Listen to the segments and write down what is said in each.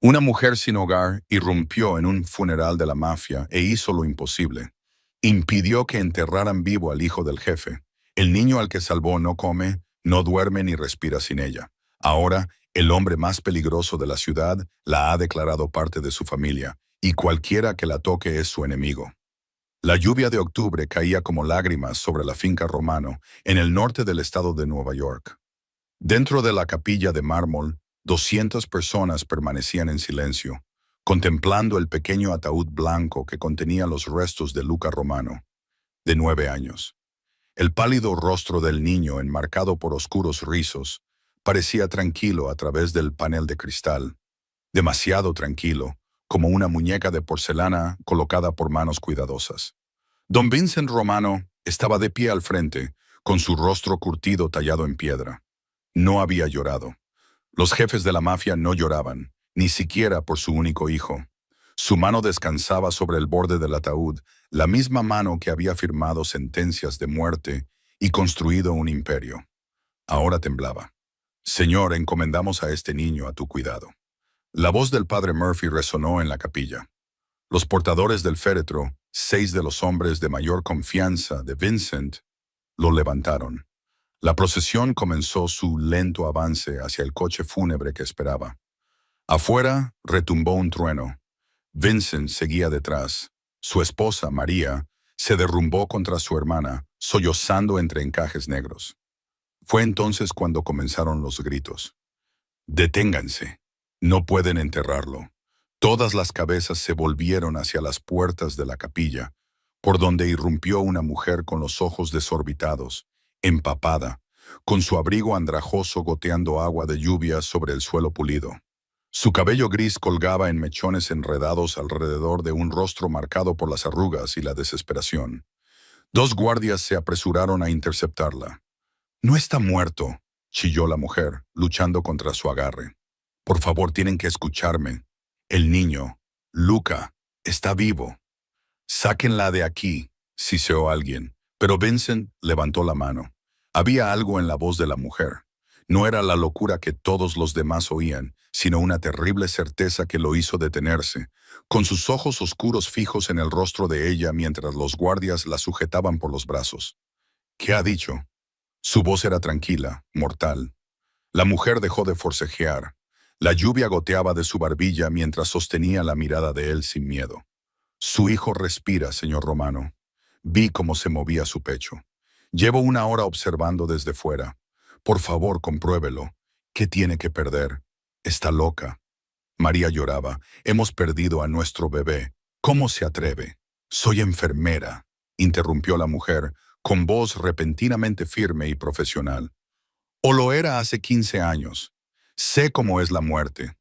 Una mujer sin hogar irrumpió en un funeral de la mafia e hizo lo imposible. Impidió que enterraran vivo al hijo del jefe. El niño al que salvó no come, no duerme ni respira sin ella. Ahora, el hombre más peligroso de la ciudad la ha declarado parte de su familia, y cualquiera que la toque es su enemigo. La lluvia de octubre caía como lágrimas sobre la finca Romano, en el norte del estado de Nueva York. Dentro de la capilla de mármol, 200 personas permanecían en silencio, contemplando el pequeño ataúd blanco que contenía los restos de Luca Romano, de 9 años. El pálido rostro del niño, enmarcado por oscuros rizos, parecía tranquilo a través del panel de cristal, demasiado tranquilo, como una muñeca de porcelana colocada por manos cuidadosas. Don Vincent Romano estaba de pie al frente, con su rostro curtido tallado en piedra. No había llorado. Los jefes de la mafia no lloraban, ni siquiera por su único hijo. Su mano descansaba sobre el borde del ataúd, la misma mano que había firmado sentencias de muerte y construido un imperio. Ahora temblaba. Señor, encomendamos a este niño a tu cuidado. La voz del padre Murphy resonó en la capilla. Los portadores del féretro, 6 de los hombres de mayor confianza de Vincent, lo levantaron. La procesión comenzó su lento avance hacia el coche fúnebre que esperaba. Afuera retumbó un trueno. Vincent seguía detrás. Su esposa, María, se derrumbó contra su hermana, sollozando entre encajes negros. Fue entonces cuando comenzaron los gritos. «Deténganse. No pueden enterrarlo». Todas las cabezas se volvieron hacia las puertas de la capilla, por donde irrumpió una mujer con los ojos desorbitados, empapada, con su abrigo andrajoso goteando agua de lluvia sobre el suelo pulido. Su cabello gris colgaba en mechones enredados alrededor de un rostro marcado por las arrugas y la desesperación. 2 guardias se apresuraron a interceptarla. «No está muerto», chilló la mujer, luchando contra su agarre. «Por favor, tienen que escucharme. El niño, Luca, está vivo. Sáquenla de aquí», siseó alguien, pero Vincent levantó la mano. Había algo en la voz de la mujer. No era la locura que todos los demás oían, sino una terrible certeza que lo hizo detenerse, con sus ojos oscuros fijos en el rostro de ella mientras los guardias la sujetaban por los brazos. «¿Qué ha dicho?» Su voz era tranquila, mortal. La mujer dejó de forcejear. La lluvia goteaba de su barbilla mientras sostenía la mirada de él sin miedo. «Su hijo respira, señor Romano». Vi cómo se movía su pecho. «Llevo 1 hora observando desde fuera. Por favor, compruébelo. ¿Qué tiene que perder? Está loca». María lloraba. «Hemos perdido a nuestro bebé. ¿Cómo se atreve?» «Soy enfermera», interrumpió la mujer, con voz repentinamente firme y profesional. «O lo era hace 15 años. Sé cómo es la muerte.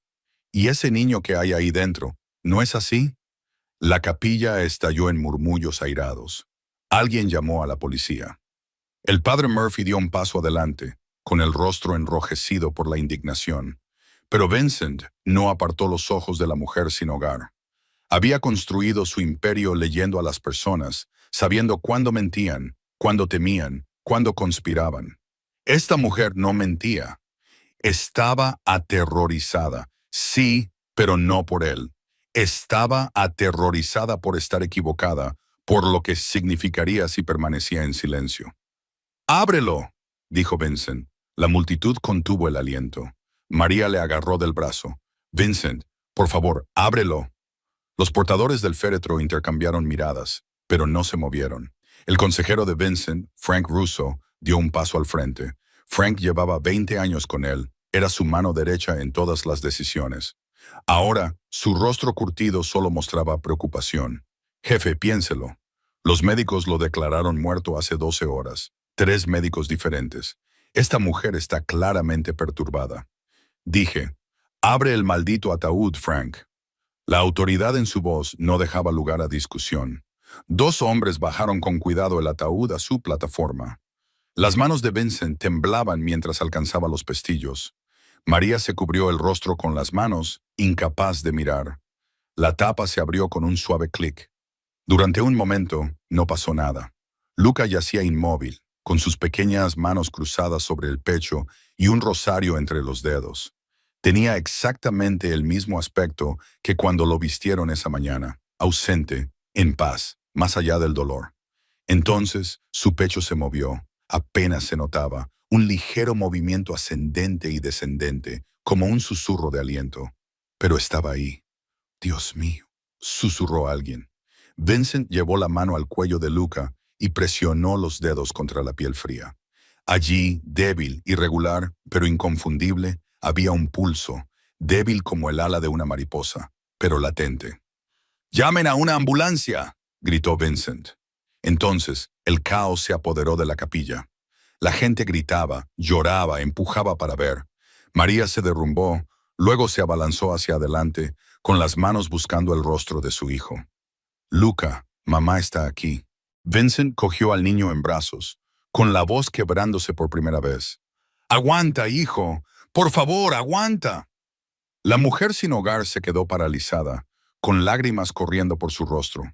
¿Y ese niño que hay ahí dentro, no es así?» La capilla estalló en murmullos airados. Alguien llamó a la policía. El padre Murphy dio un paso adelante, con el rostro enrojecido por la indignación. Pero Vincent no apartó los ojos de la mujer sin hogar. Había construido su imperio leyendo a las personas, sabiendo cuándo mentían, cuándo temían, cuándo conspiraban. Esta mujer no mentía. Estaba aterrorizada. Sí, pero no por él. Estaba aterrorizada por estar equivocada, por lo que significaría si permanecía en silencio. «¡Ábrelo!», dijo Vincent. La multitud contuvo el aliento. María le agarró del brazo. «Vincent, por favor, ábrelo». Los portadores del féretro intercambiaron miradas, pero no se movieron. El consejero de Vincent, Frank Russo, dio un paso al frente. Frank llevaba 20 años con él. Era su mano derecha en todas las decisiones. Ahora, su rostro curtido solo mostraba preocupación. «Jefe, piénselo. Los médicos lo declararon muerto hace 12 horas. 3 médicos diferentes. Esta mujer está claramente perturbada». Dije, «Abre el maldito ataúd, Frank». La autoridad en su voz no dejaba lugar a discusión. 2 hombres bajaron con cuidado el ataúd a su plataforma. Las manos de Vincent temblaban mientras alcanzaba los pestillos. María se cubrió el rostro con las manos, incapaz de mirar. La tapa se abrió con un suave clic. Durante un momento, no pasó nada. Luca yacía inmóvil, con sus pequeñas manos cruzadas sobre el pecho y un rosario entre los dedos. Tenía exactamente el mismo aspecto que cuando lo vistieron esa mañana, ausente, en paz, más allá del dolor. Entonces su pecho se movió, apenas se notaba, un ligero movimiento ascendente y descendente, como un susurro de aliento. Pero estaba ahí. Dios mío, susurró alguien. Vincent llevó la mano al cuello de Luca y presionó los dedos contra la piel fría. Allí, débil, irregular, pero inconfundible, había un pulso, débil como el ala de una mariposa, pero latente. «¡Llamen a una ambulancia!», gritó Vincent. Entonces, el caos se apoderó de la capilla. La gente gritaba, lloraba, empujaba para ver. María se derrumbó, luego se abalanzó hacia adelante, con las manos buscando el rostro de su hijo. «Luca, mamá está aquí». Vincent cogió al niño en brazos, con la voz quebrándose por primera vez. «¡Aguanta, hijo! ¡Por favor, aguanta!». La mujer sin hogar se quedó paralizada, con lágrimas corriendo por su rostro.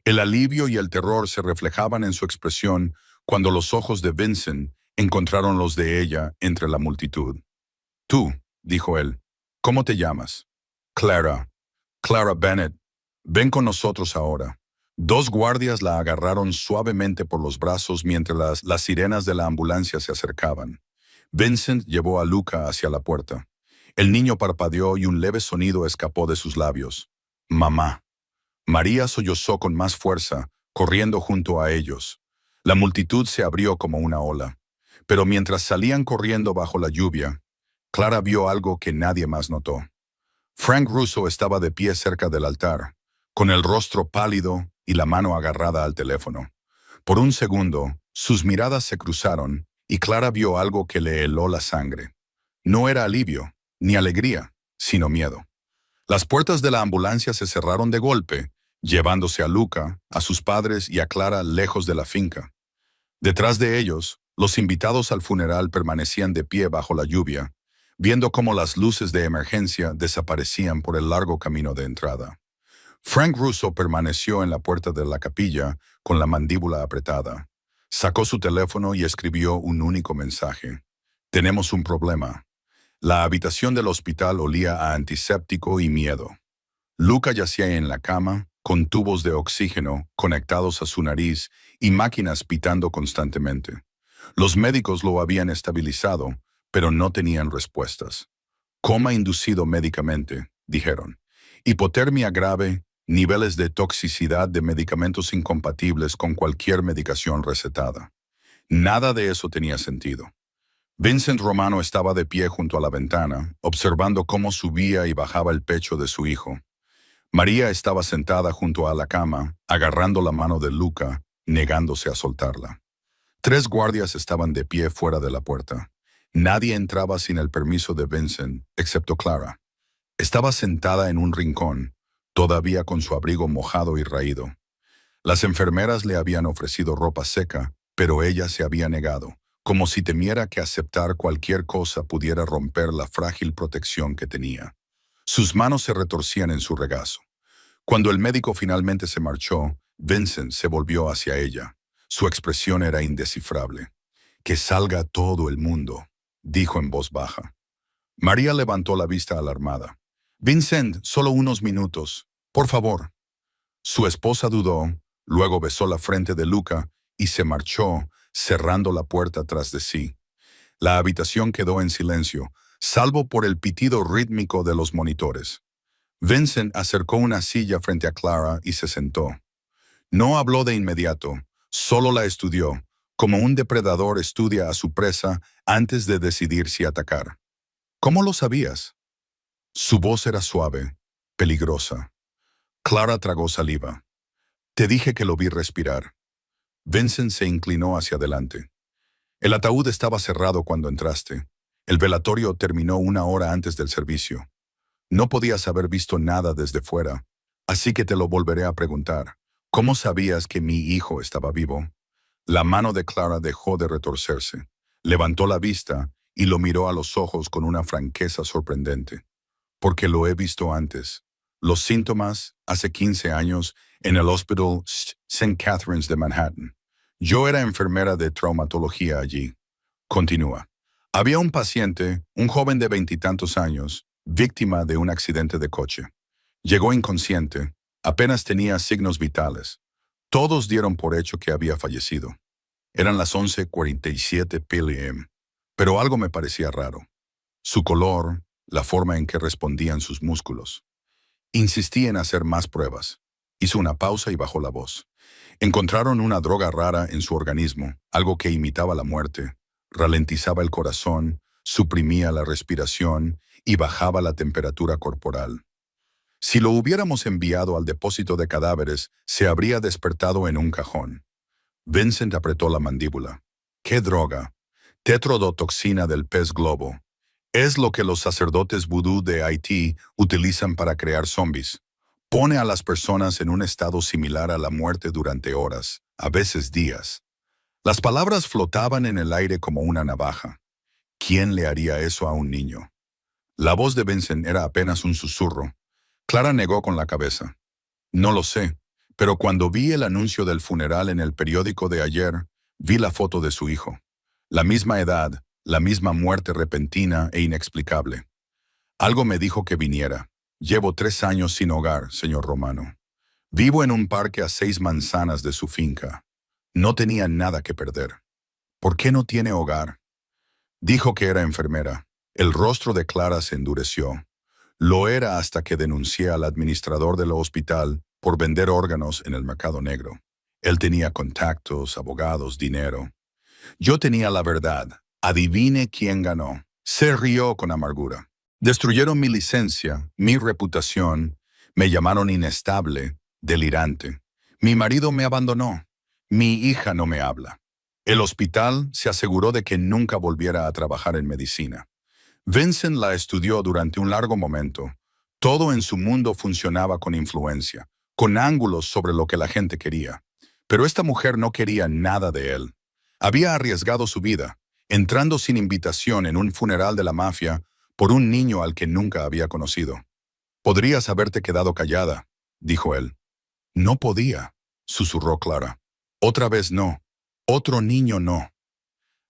El alivio y el terror se reflejaban en su expresión cuando los ojos de Vincent encontraron los de ella entre la multitud. «Tú», dijo él, «¿cómo te llamas?» «Clara. Clara Bennett. Ven con nosotros ahora». Dos guardias la agarraron suavemente por los brazos mientras las sirenas de la ambulancia se acercaban. Vincent llevó a Luca hacia la puerta. El niño parpadeó y un leve sonido escapó de sus labios. «Mamá». María sollozó con más fuerza, corriendo junto a ellos. La multitud se abrió como una ola. Pero mientras salían corriendo bajo la lluvia, Clara vio algo que nadie más notó. Frank Russo estaba de pie cerca del altar, con el rostro pálido y la mano agarrada al teléfono. Por un segundo, sus miradas se cruzaron y Clara vio algo que le heló la sangre. No era alivio, ni alegría, sino miedo. Las puertas de la ambulancia se cerraron de golpe, llevándose a Luca, a sus padres y a Clara lejos de la finca. Detrás de ellos, los invitados al funeral permanecían de pie bajo la lluvia, viendo cómo las luces de emergencia desaparecían por el largo camino de entrada. Frank Russo permaneció en la puerta de la capilla con la mandíbula apretada. Sacó su teléfono y escribió un único mensaje. «Tenemos un problema». La habitación del hospital olía a antiséptico y miedo. Luca yacía en la cama, con tubos de oxígeno conectados a su nariz y máquinas pitando constantemente. Los médicos lo habían estabilizado, pero no tenían respuestas. «Coma inducido médicamente», dijeron. «Hipotermia grave, niveles de toxicidad de medicamentos incompatibles con cualquier medicación recetada». Nada de eso tenía sentido. Vincent Romano estaba de pie junto a la ventana, observando cómo subía y bajaba el pecho de su hijo. María estaba sentada junto a la cama, agarrando la mano de Luca, negándose a soltarla. Tres guardias estaban de pie fuera de la puerta. Nadie entraba sin el permiso de Vincent, excepto Clara. Estaba sentada en un rincón, todavía con su abrigo mojado y raído. Las enfermeras le habían ofrecido ropa seca, pero ella se había negado, como si temiera que aceptar cualquier cosa pudiera romper la frágil protección que tenía. Sus manos se retorcían en su regazo. Cuando el médico finalmente se marchó, Vincent se volvió hacia ella. Su expresión era indescifrable. «Que salga todo el mundo», dijo en voz baja. María levantó la vista alarmada. «Vincent, solo unos minutos. Por favor». Su esposa dudó, luego besó la frente de Luca y se marchó, cerrando la puerta tras de sí. La habitación quedó en silencio, salvo por el pitido rítmico de los monitores. Vincent acercó una silla frente a Clara y se sentó. No habló de inmediato, solo la estudió, como un depredador estudia a su presa antes de decidir si atacar. «¿Cómo lo sabías?». Su voz era suave, peligrosa. Clara tragó saliva. «Te dije que lo vi respirar». Vincent se inclinó hacia adelante. «El ataúd estaba cerrado cuando entraste. El velatorio terminó 1 hora antes del servicio. No podías haber visto nada desde fuera, así que te lo volveré a preguntar. ¿Cómo sabías que mi hijo estaba vivo?». La mano de Clara dejó de retorcerse. Levantó la vista y lo miró a los ojos con una franqueza sorprendente. «Porque lo he visto antes. Los síntomas, hace 15 años, en el Hospital St. Catherine's de Manhattan. Yo era enfermera de traumatología allí». Continúa. Había un paciente, un joven de veintitantos años, víctima de un accidente de coche. Llegó inconsciente, apenas tenía signos vitales. Todos dieron por hecho que había fallecido. Eran las 11:47 p.m., pero algo me parecía raro. Su color, la forma en que respondían sus músculos. Insistí en hacer más pruebas. Hizo una pausa y bajó la voz. Encontraron una droga rara en su organismo, algo que imitaba la muerte, ralentizaba el corazón, suprimía la respiración y bajaba la temperatura corporal. Si lo hubiéramos enviado al depósito de cadáveres, se habría despertado en un cajón. Vincent apretó la mandíbula. ¿Qué droga? Tetrodotoxina del pez globo. Es lo que los sacerdotes vudú de Haití utilizan para crear zombies. Pone a las personas en un estado similar a la muerte durante horas, a veces días. Las palabras flotaban en el aire como una navaja. ¿Quién le haría eso a un niño? La voz de Vincent era apenas un susurro. Clara negó con la cabeza. No lo sé, pero cuando vi el anuncio del funeral en el periódico de ayer, vi la foto de su hijo. La misma edad, la misma muerte repentina e inexplicable. Algo me dijo que viniera. Llevo 3 años sin hogar, señor Romano. Vivo en un parque a 6 manzanas de su finca. No tenía nada que perder. ¿Por qué no tiene hogar? Dijo que era enfermera. El rostro de Clara se endureció. Lo era hasta que denuncié al administrador del hospital por vender órganos en el mercado negro. Él tenía contactos, abogados, dinero. Yo tenía la verdad. Adivine quién ganó. Se rió con amargura. Destruyeron mi licencia, mi reputación, me llamaron inestable, delirante. Mi marido me abandonó. Mi hija no me habla. El hospital se aseguró de que nunca volviera a trabajar en medicina. Vincent la estudió durante un largo momento. Todo en su mundo funcionaba con influencia, con ángulos sobre lo que la gente quería. Pero esta mujer no quería nada de él. Había arriesgado su vida, entrando sin invitación en un funeral de la mafia por un niño al que nunca había conocido. «Podrías haberte quedado callada», dijo él. «No podía», susurró Clara. «Otra vez no. Otro niño no».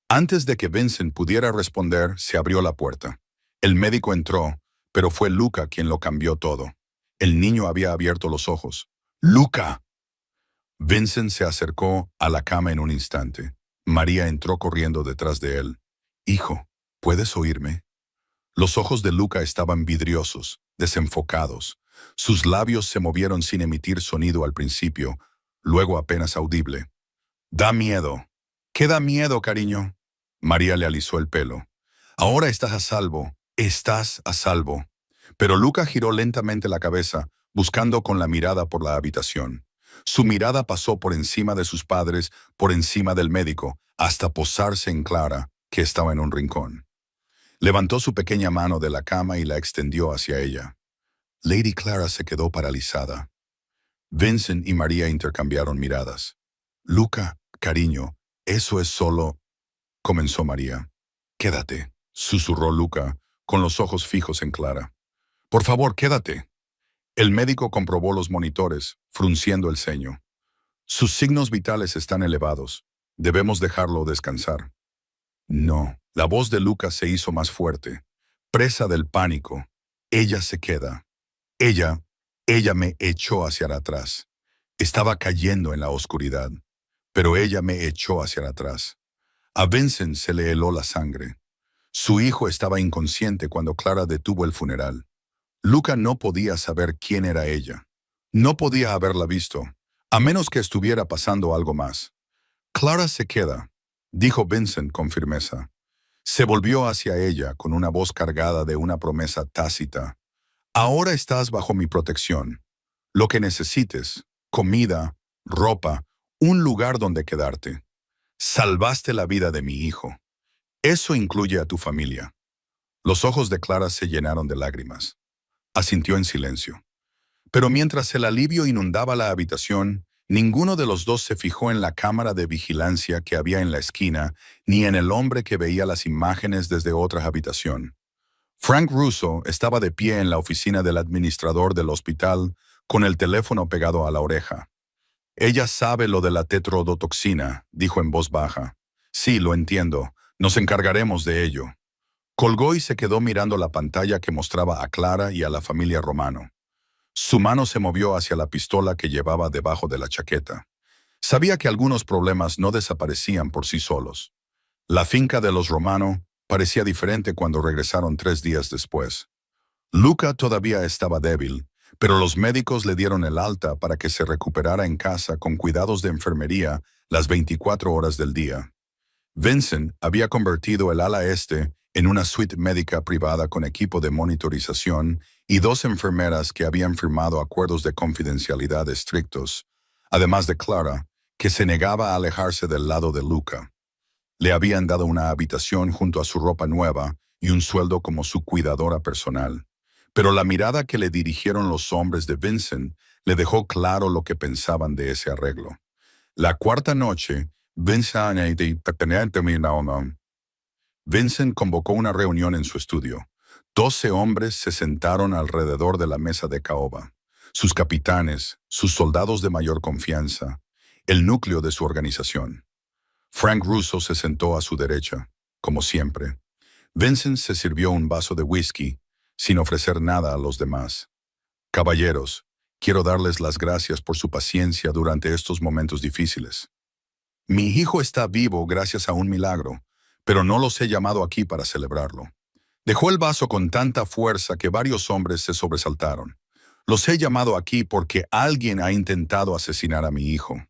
Antes de que Vincent pudiera responder, se abrió la puerta. El médico entró, pero fue Luca quien lo cambió todo. El niño había abierto los ojos. «¡Luca!». Vincent se acercó a la cama en un instante. María entró corriendo detrás de él. «Hijo, ¿puedes oírme?». Los ojos de Luca estaban vidriosos, desenfocados. Sus labios se movieron sin emitir sonido al principio, luego apenas audible. «Da miedo». «¿Qué da miedo, cariño?». María le alisó el pelo. «Ahora estás a salvo. Estás a salvo». Pero Luca giró lentamente la cabeza, buscando con la mirada por la habitación. Su mirada pasó por encima de sus padres, por encima del médico, hasta posarse en Clara, que estaba en un rincón. Levantó su pequeña mano de la cama y la extendió hacia ella. Lady Clara se quedó paralizada. Vincent y María intercambiaron miradas. «Luca, cariño, eso es solo…», comenzó María. «Quédate», susurró Luca, con los ojos fijos en Clara. «Por favor, quédate». El médico comprobó los monitores, frunciendo el ceño. «Sus signos vitales están elevados. Debemos dejarlo descansar». «No». La voz de Luca se hizo más fuerte. Presa del pánico. «Ella se queda. Ella me echó hacia atrás. Estaba cayendo en la oscuridad, pero ella me echó hacia atrás». A Vincent se le heló la sangre. Su hijo estaba inconsciente cuando Clara detuvo el funeral. Luca no podía saber quién era ella. No podía haberla visto, a menos que estuviera pasando algo más. «Clara se queda», dijo Vincent con firmeza. Se volvió hacia ella con una voz cargada de una promesa tácita. «Ahora estás bajo mi protección. Lo que necesites, comida, ropa, un lugar donde quedarte. Salvaste la vida de mi hijo. Eso incluye a tu familia». Los ojos de Clara se llenaron de lágrimas. Asintió en silencio. Pero mientras el alivio inundaba la habitación, ninguno de los dos se fijó en la cámara de vigilancia que había en la esquina, ni en el hombre que veía las imágenes desde otra habitación. Frank Russo estaba de pie en la oficina del administrador del hospital, con el teléfono pegado a la oreja. «Ella sabe lo de la tetrodotoxina», dijo en voz baja. «Sí, lo entiendo. Nos encargaremos de ello. Colgó y se quedó mirando la pantalla que mostraba a Clara y a la familia Romano. Su mano se movió hacia la pistola que llevaba debajo de la chaqueta. Sabía que algunos problemas no desaparecían por sí solos. La finca de los Romano parecía diferente cuando regresaron 3 días después. Luca todavía estaba débil, pero los médicos le dieron el alta para que se recuperara en casa con cuidados de enfermería las 24 horas del día. Vincent había convertido el ala este en una suite médica privada con equipo de monitorización y 2 enfermeras que habían firmado acuerdos de confidencialidad estrictos, además de Clara, que se negaba a alejarse del lado de Luca. Le habían dado una habitación junto a su ropa nueva y un sueldo como su cuidadora personal. Pero la mirada que le dirigieron los hombres de Vincent le dejó claro lo que pensaban de ese arreglo. La cuarta noche, Vincent convocó una reunión en su estudio. 12 hombres se sentaron alrededor de la mesa de caoba. Sus capitanes, sus soldados de mayor confianza, el núcleo de su organización. Frank Russo se sentó a su derecha, como siempre. Vincent se sirvió un vaso de whisky, sin ofrecer nada a los demás. Caballeros, quiero darles las gracias por su paciencia durante estos momentos difíciles. Mi hijo está vivo gracias a un milagro, pero no los he llamado aquí para celebrarlo. Dejó el vaso con tanta fuerza que varios hombres se sobresaltaron. Los he llamado aquí porque alguien ha intentado asesinar a mi hijo.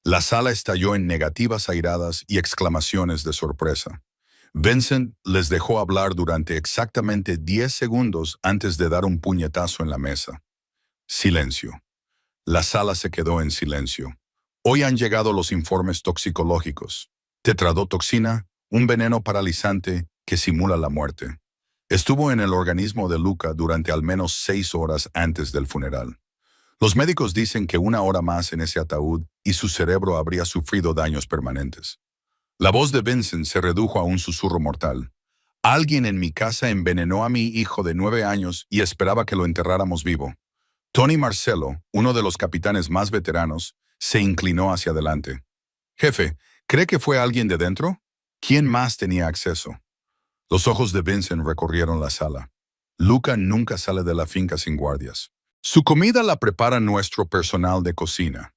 La sala estalló en negativas airadas y exclamaciones de sorpresa. Vincent les dejó hablar durante exactamente 10 segundos antes de dar un puñetazo en la mesa. Silencio. La sala se quedó en silencio. Hoy han llegado los informes toxicológicos. Tetradotoxina, un veneno paralizante que simula la muerte. Estuvo en el organismo de Luca durante al menos 6 horas antes del funeral. Los médicos dicen que 1 hora más en ese ataúd y su cerebro habría sufrido daños permanentes. La voz de Vincent se redujo a un susurro mortal. Alguien en mi casa envenenó a mi hijo de 9 años y esperaba que lo enterráramos vivo. Tony Marcello, uno de los capitanes más veteranos, se inclinó hacia adelante. Jefe, ¿cree que fue alguien de dentro? ¿Quién más tenía acceso? Los ojos de Vincent recorrieron la sala. Luca nunca sale de la finca sin guardias. Su comida la prepara nuestro personal de cocina.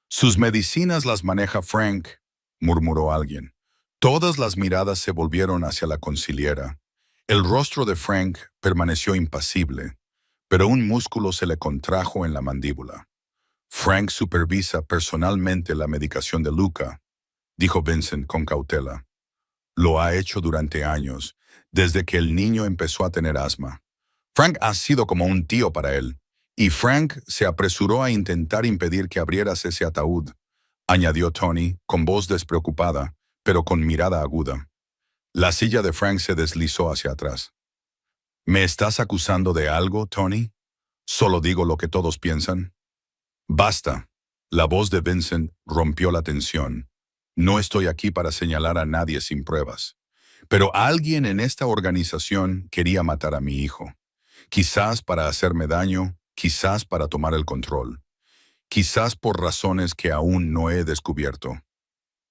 Sus medicinas las maneja Frank, murmuró alguien. Todas las miradas se volvieron hacia la conciliera. El rostro de Frank permaneció impasible, pero un músculo se le contrajo en la mandíbula. Frank supervisa personalmente la medicación de Luca, dijo Vincent con cautela. Lo ha hecho durante años, desde que el niño empezó a tener asma. Frank ha sido como un tío para él, y Frank se apresuró a intentar impedir que abrieras ese ataúd, añadió Tony, con voz despreocupada, pero con mirada aguda. La silla de Frank se deslizó hacia atrás. ¿Me estás acusando de algo, Tony? Solo digo lo que todos piensan. Basta. La voz de Vincent rompió la tensión. No estoy aquí para señalar a nadie sin pruebas. Pero alguien en esta organización quería matar a mi hijo. Quizás para hacerme daño, quizás para tomar el control. Quizás por razones que aún no he descubierto.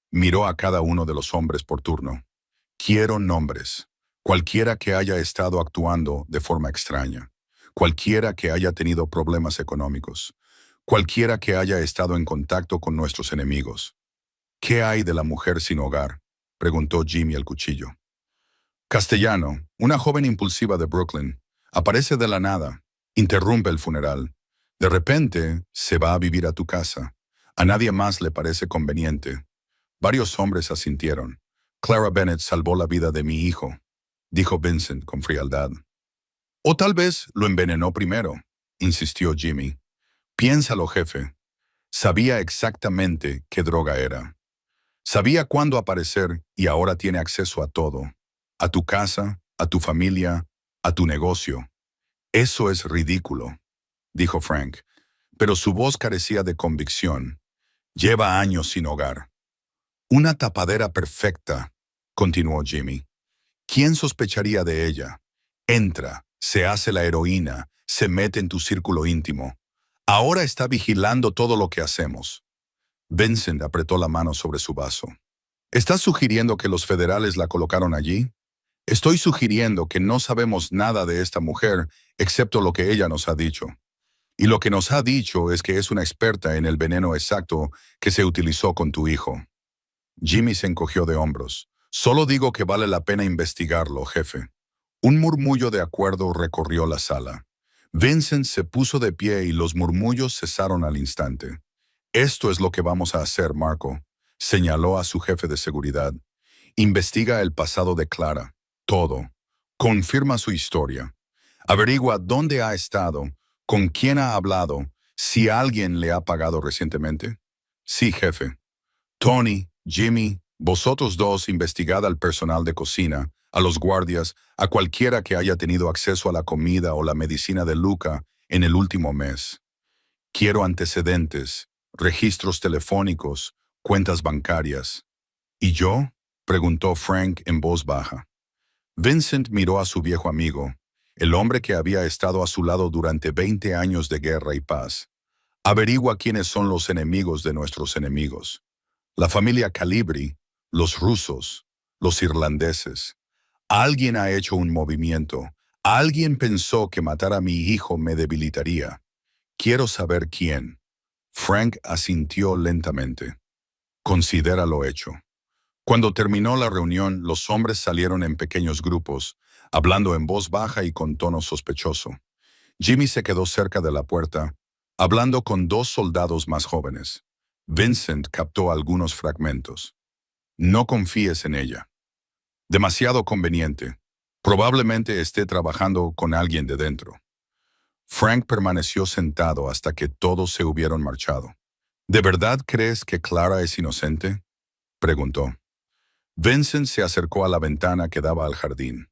Miró a cada uno de los hombres por turno. Quiero nombres. Cualquiera que haya estado actuando de forma extraña. Cualquiera que haya tenido problemas económicos. Cualquiera que haya estado en contacto con nuestros enemigos. ¿Qué hay de la mujer sin hogar?, preguntó Jimmy el cuchillo. Castellano, una joven impulsiva de Brooklyn, aparece de la nada, interrumpe el funeral. De repente, se va a vivir a tu casa. A nadie más le parece conveniente. Varios hombres asintieron. Clara Bennett salvó la vida de mi hijo, dijo Vincent con frialdad. O tal vez lo envenenó primero, insistió Jimmy. Piénsalo, jefe. Sabía exactamente qué droga era. Sabía cuándo aparecer y ahora tiene acceso a todo. A tu casa, a tu familia, a tu negocio. Eso es ridículo, dijo Frank, pero su voz carecía de convicción. Lleva años sin hogar. Una tapadera perfecta, continuó Jimmy. ¿Quién sospecharía de ella? Entra, se hace la heroína, se mete en tu círculo íntimo. Ahora está vigilando todo lo que hacemos. Vincent apretó la mano sobre su vaso. ¿Estás sugiriendo que los federales la colocaron allí? Estoy sugiriendo que no sabemos nada de esta mujer excepto lo que ella nos ha dicho. Y lo que nos ha dicho es que es una experta en el veneno exacto que se utilizó con tu hijo. Jimmy se encogió de hombros. Solo digo que vale la pena investigarlo, jefe. Un murmullo de acuerdo recorrió la sala. Vincent se puso de pie y los murmullos cesaron al instante. Esto es lo que vamos a hacer, Marco, señaló a su jefe de seguridad. Investiga el pasado de Clara. Todo. Confirma su historia. Averigua dónde ha estado, con quién ha hablado, si alguien le ha pagado recientemente. Sí, jefe. Tony, Jimmy, vosotros dos investigad al personal de cocina, a los guardias, a cualquiera que haya tenido acceso a la comida o la medicina de Luca en el último mes. Quiero antecedentes, registros telefónicos, cuentas bancarias. ¿Y yo? Preguntó Frank en voz baja. Vincent miró a su viejo amigo, el hombre que había estado a su lado durante 20 años de guerra y paz. Averigua quiénes son los enemigos de nuestros enemigos. La familia Calibri, los rusos, los irlandeses. Alguien ha hecho un movimiento. Alguien pensó que matar a mi hijo me debilitaría. Quiero saber quién. Frank asintió lentamente. Considera lo hecho. Cuando terminó la reunión, los hombres salieron en pequeños grupos, hablando en voz baja y con tono sospechoso. Jimmy se quedó cerca de la puerta, hablando con dos soldados más jóvenes. Vincent captó algunos fragmentos. No confíes en ella. Demasiado conveniente. Probablemente esté trabajando con alguien de dentro. Frank permaneció sentado hasta que todos se hubieron marchado. ¿De verdad crees que Clara es inocente?, preguntó. Vincent se acercó a la ventana que daba al jardín.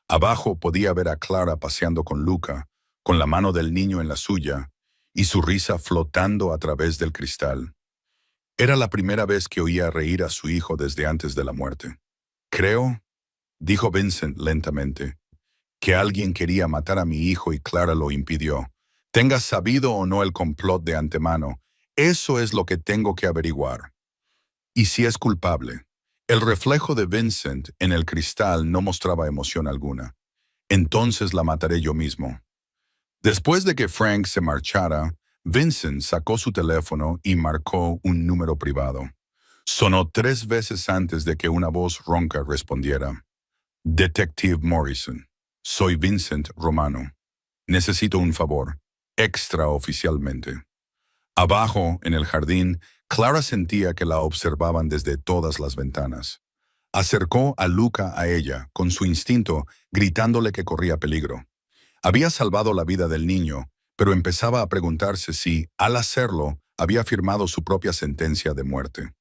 Abajo podía ver a Clara paseando con Luca, con la mano del niño en la suya, y su risa flotando a través del cristal. Era la primera vez que oía reír a su hijo desde antes de la muerte. Creo, dijo Vincent lentamente, que alguien quería matar a mi hijo y Clara lo impidió. Tenga sabido o no el complot de antemano, eso es lo que tengo que averiguar. Y si es culpable. El reflejo de Vincent en el cristal no mostraba emoción alguna. Entonces la mataré yo mismo. Después de que Frank se marchara, Vincent sacó su teléfono y marcó un número privado. Sonó 3 veces antes de que una voz ronca respondiera. Detective Morrison. Soy Vincent Romano. Necesito un favor. Extraoficialmente. Abajo, en el jardín, Clara sentía que la observaban desde todas las ventanas. Acercó a Luca a ella, con su instinto, gritándole que corría peligro. Había salvado la vida del niño, pero empezaba a preguntarse si, al hacerlo, había firmado su propia sentencia de muerte.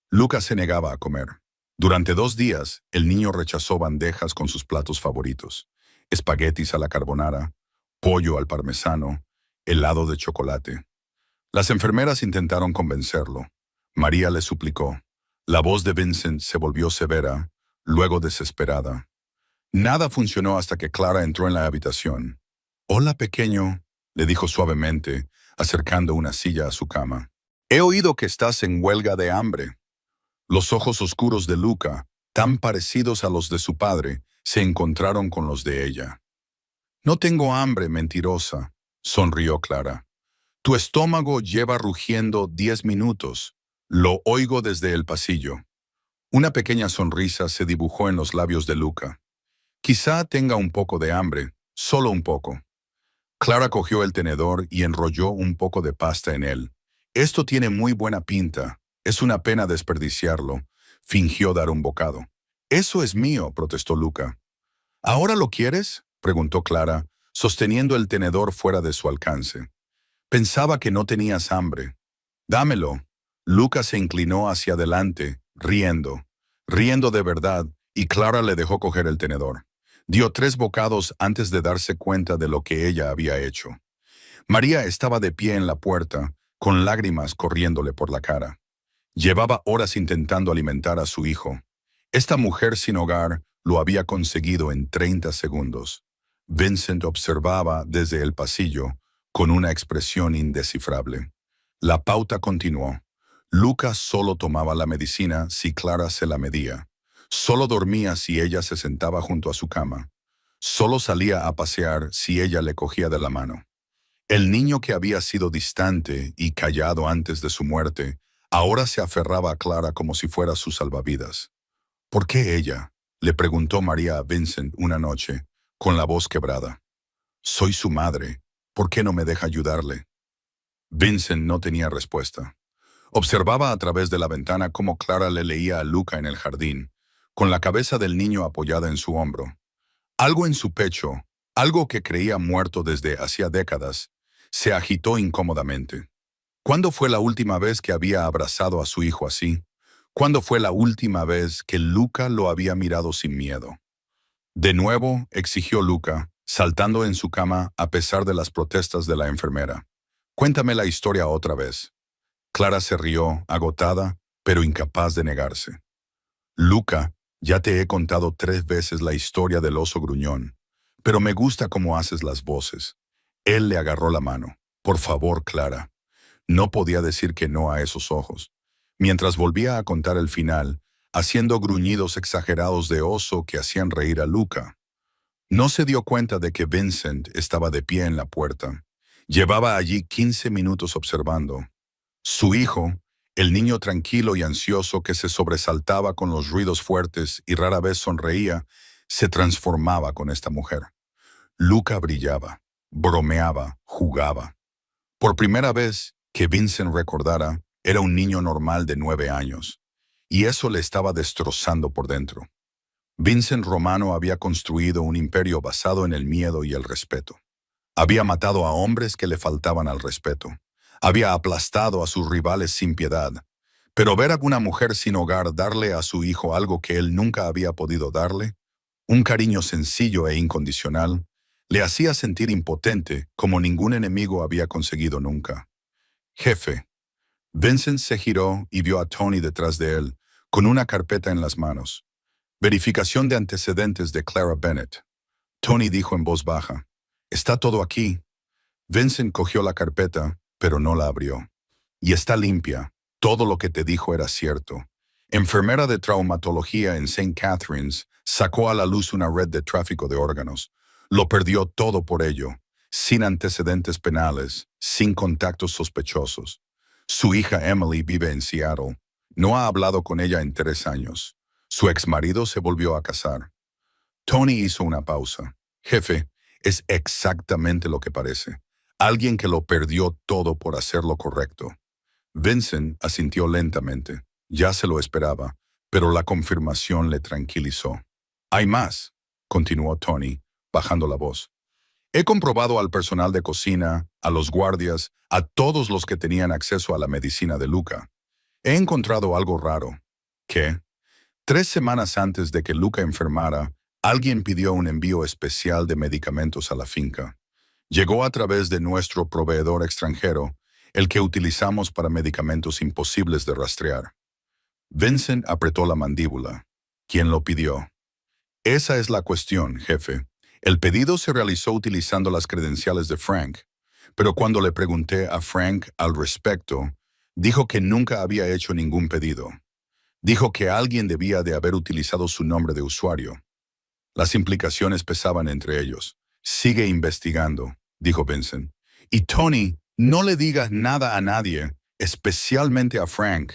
Luca se negaba a comer. Durante 2 días, el niño rechazó bandejas con sus platos favoritos: espaguetis a la carbonara, pollo al parmesano, helado de chocolate. Las enfermeras intentaron convencerlo. María le suplicó. La voz de Vincent se volvió severa, luego desesperada. Nada funcionó hasta que Clara entró en la habitación. «Hola, pequeño», le dijo suavemente, acercando una silla a su cama. «He oído que estás en huelga de hambre». Los ojos oscuros de Luca, tan parecidos a los de su padre, se encontraron con los de ella. «No tengo hambre, mentirosa», sonrió Clara. «Tu estómago lleva rugiendo 10 minutos. Lo oigo desde el pasillo». Una pequeña sonrisa se dibujó en los labios de Luca. «Quizá tenga un poco de hambre, solo un poco». Clara cogió el tenedor y enrolló un poco de pasta en él. «Esto tiene muy buena pinta. Es una pena desperdiciarlo». Fingió dar un bocado. «Eso es mío», protestó Luca. «¿Ahora lo quieres?», preguntó Clara, sosteniendo el tenedor fuera de su alcance. «Pensaba que no tenías hambre». «Dámelo». Luca se inclinó hacia adelante, riendo de verdad, y Clara le dejó coger el tenedor. Dio 3 bocados antes de darse cuenta de lo que ella había hecho. María estaba de pie en la puerta, con lágrimas corriéndole por la cara. Llevaba horas intentando alimentar a su hijo. Esta mujer sin hogar lo había conseguido en 30 segundos. Vincent observaba desde el pasillo, con una expresión indescifrable. La pauta continuó. Luca solo tomaba la medicina si Clara se la medía. Solo dormía si ella se sentaba junto a su cama. Solo salía a pasear si ella le cogía de la mano. El niño que había sido distante y callado antes de su muerte, ahora se aferraba a Clara como si fuera su salvavidas. ¿Por qué ella?, le preguntó María a Vincent una noche, con la voz quebrada. Soy su madre. ¿Por qué no me deja ayudarle? Vincent no tenía respuesta. Observaba a través de la ventana cómo Clara le leía a Luca en el jardín, con la cabeza del niño apoyada en su hombro. Algo en su pecho, algo que creía muerto desde hacía décadas, se agitó incómodamente. ¿Cuándo fue la última vez que había abrazado a su hijo así? ¿Cuándo fue la última vez que Luca lo había mirado sin miedo? De nuevo, exigió Luca, saltando en su cama a pesar de las protestas de la enfermera. Cuéntame la historia otra vez. Clara se rió, agotada, pero incapaz de negarse. Luca, ya te he contado 3 veces la historia del oso gruñón, pero me gusta cómo haces las voces. Él le agarró la mano. Por favor, Clara. No podía decir que no a esos ojos. Mientras volvía a contar el final, haciendo gruñidos exagerados de oso que hacían reír a Luca. No se dio cuenta de que Vincent estaba de pie en la puerta. Llevaba allí 15 minutos observando. Su hijo, el niño tranquilo y ansioso que se sobresaltaba con los ruidos fuertes y rara vez sonreía, se transformaba con esta mujer. Luca brillaba, bromeaba, jugaba. Por primera vez que Vincent recordara, era un niño normal de 9 años, y eso le estaba destrozando por dentro. Vincent Romano había construido un imperio basado en el miedo y el respeto. Había matado a hombres que le faltaban al respeto. Había aplastado a sus rivales sin piedad. Pero ver a una mujer sin hogar darle a su hijo algo que él nunca había podido darle, un cariño sencillo e incondicional, le hacía sentir impotente como ningún enemigo había conseguido nunca. Jefe. Vincent se giró y vio a Tony detrás de él, con una carpeta en las manos. Verificación de antecedentes de Clara Bennett. Tony dijo en voz baja. Está todo aquí. Vincent cogió la carpeta, pero no la abrió. Y está limpia. Todo lo que te dijo era cierto. Enfermera de traumatología en St. Catharines, sacó a la luz una red de tráfico de órganos. Lo perdió todo por ello, sin antecedentes penales, sin contactos sospechosos. Su hija Emily vive en Seattle. No ha hablado con ella en 3 años. Su exmarido se volvió a casar. Tony hizo una pausa. Jefe, es exactamente lo que parece. Alguien que lo perdió todo por hacer lo correcto. Vincent asintió lentamente. Ya se lo esperaba, pero la confirmación le tranquilizó. Hay más, continuó Tony, bajando la voz. He comprobado al personal de cocina, a los guardias, a todos los que tenían acceso a la medicina de Luca. He encontrado algo raro. ¿Qué? 3 semanas antes de que Luca enfermara, alguien pidió un envío especial de medicamentos a la finca. Llegó a través de nuestro proveedor extranjero, el que utilizamos para medicamentos imposibles de rastrear. Vincent apretó la mandíbula. ¿Quién lo pidió? Esa es la cuestión, jefe. El pedido se realizó utilizando las credenciales de Frank, pero cuando le pregunté a Frank al respecto, dijo que nunca había hecho ningún pedido. Dijo que alguien debía de haber utilizado su nombre de usuario. Las implicaciones pesaban entre ellos. Sigue investigando, dijo Vincent. Y Tony, no le digas nada a nadie, especialmente a Frank.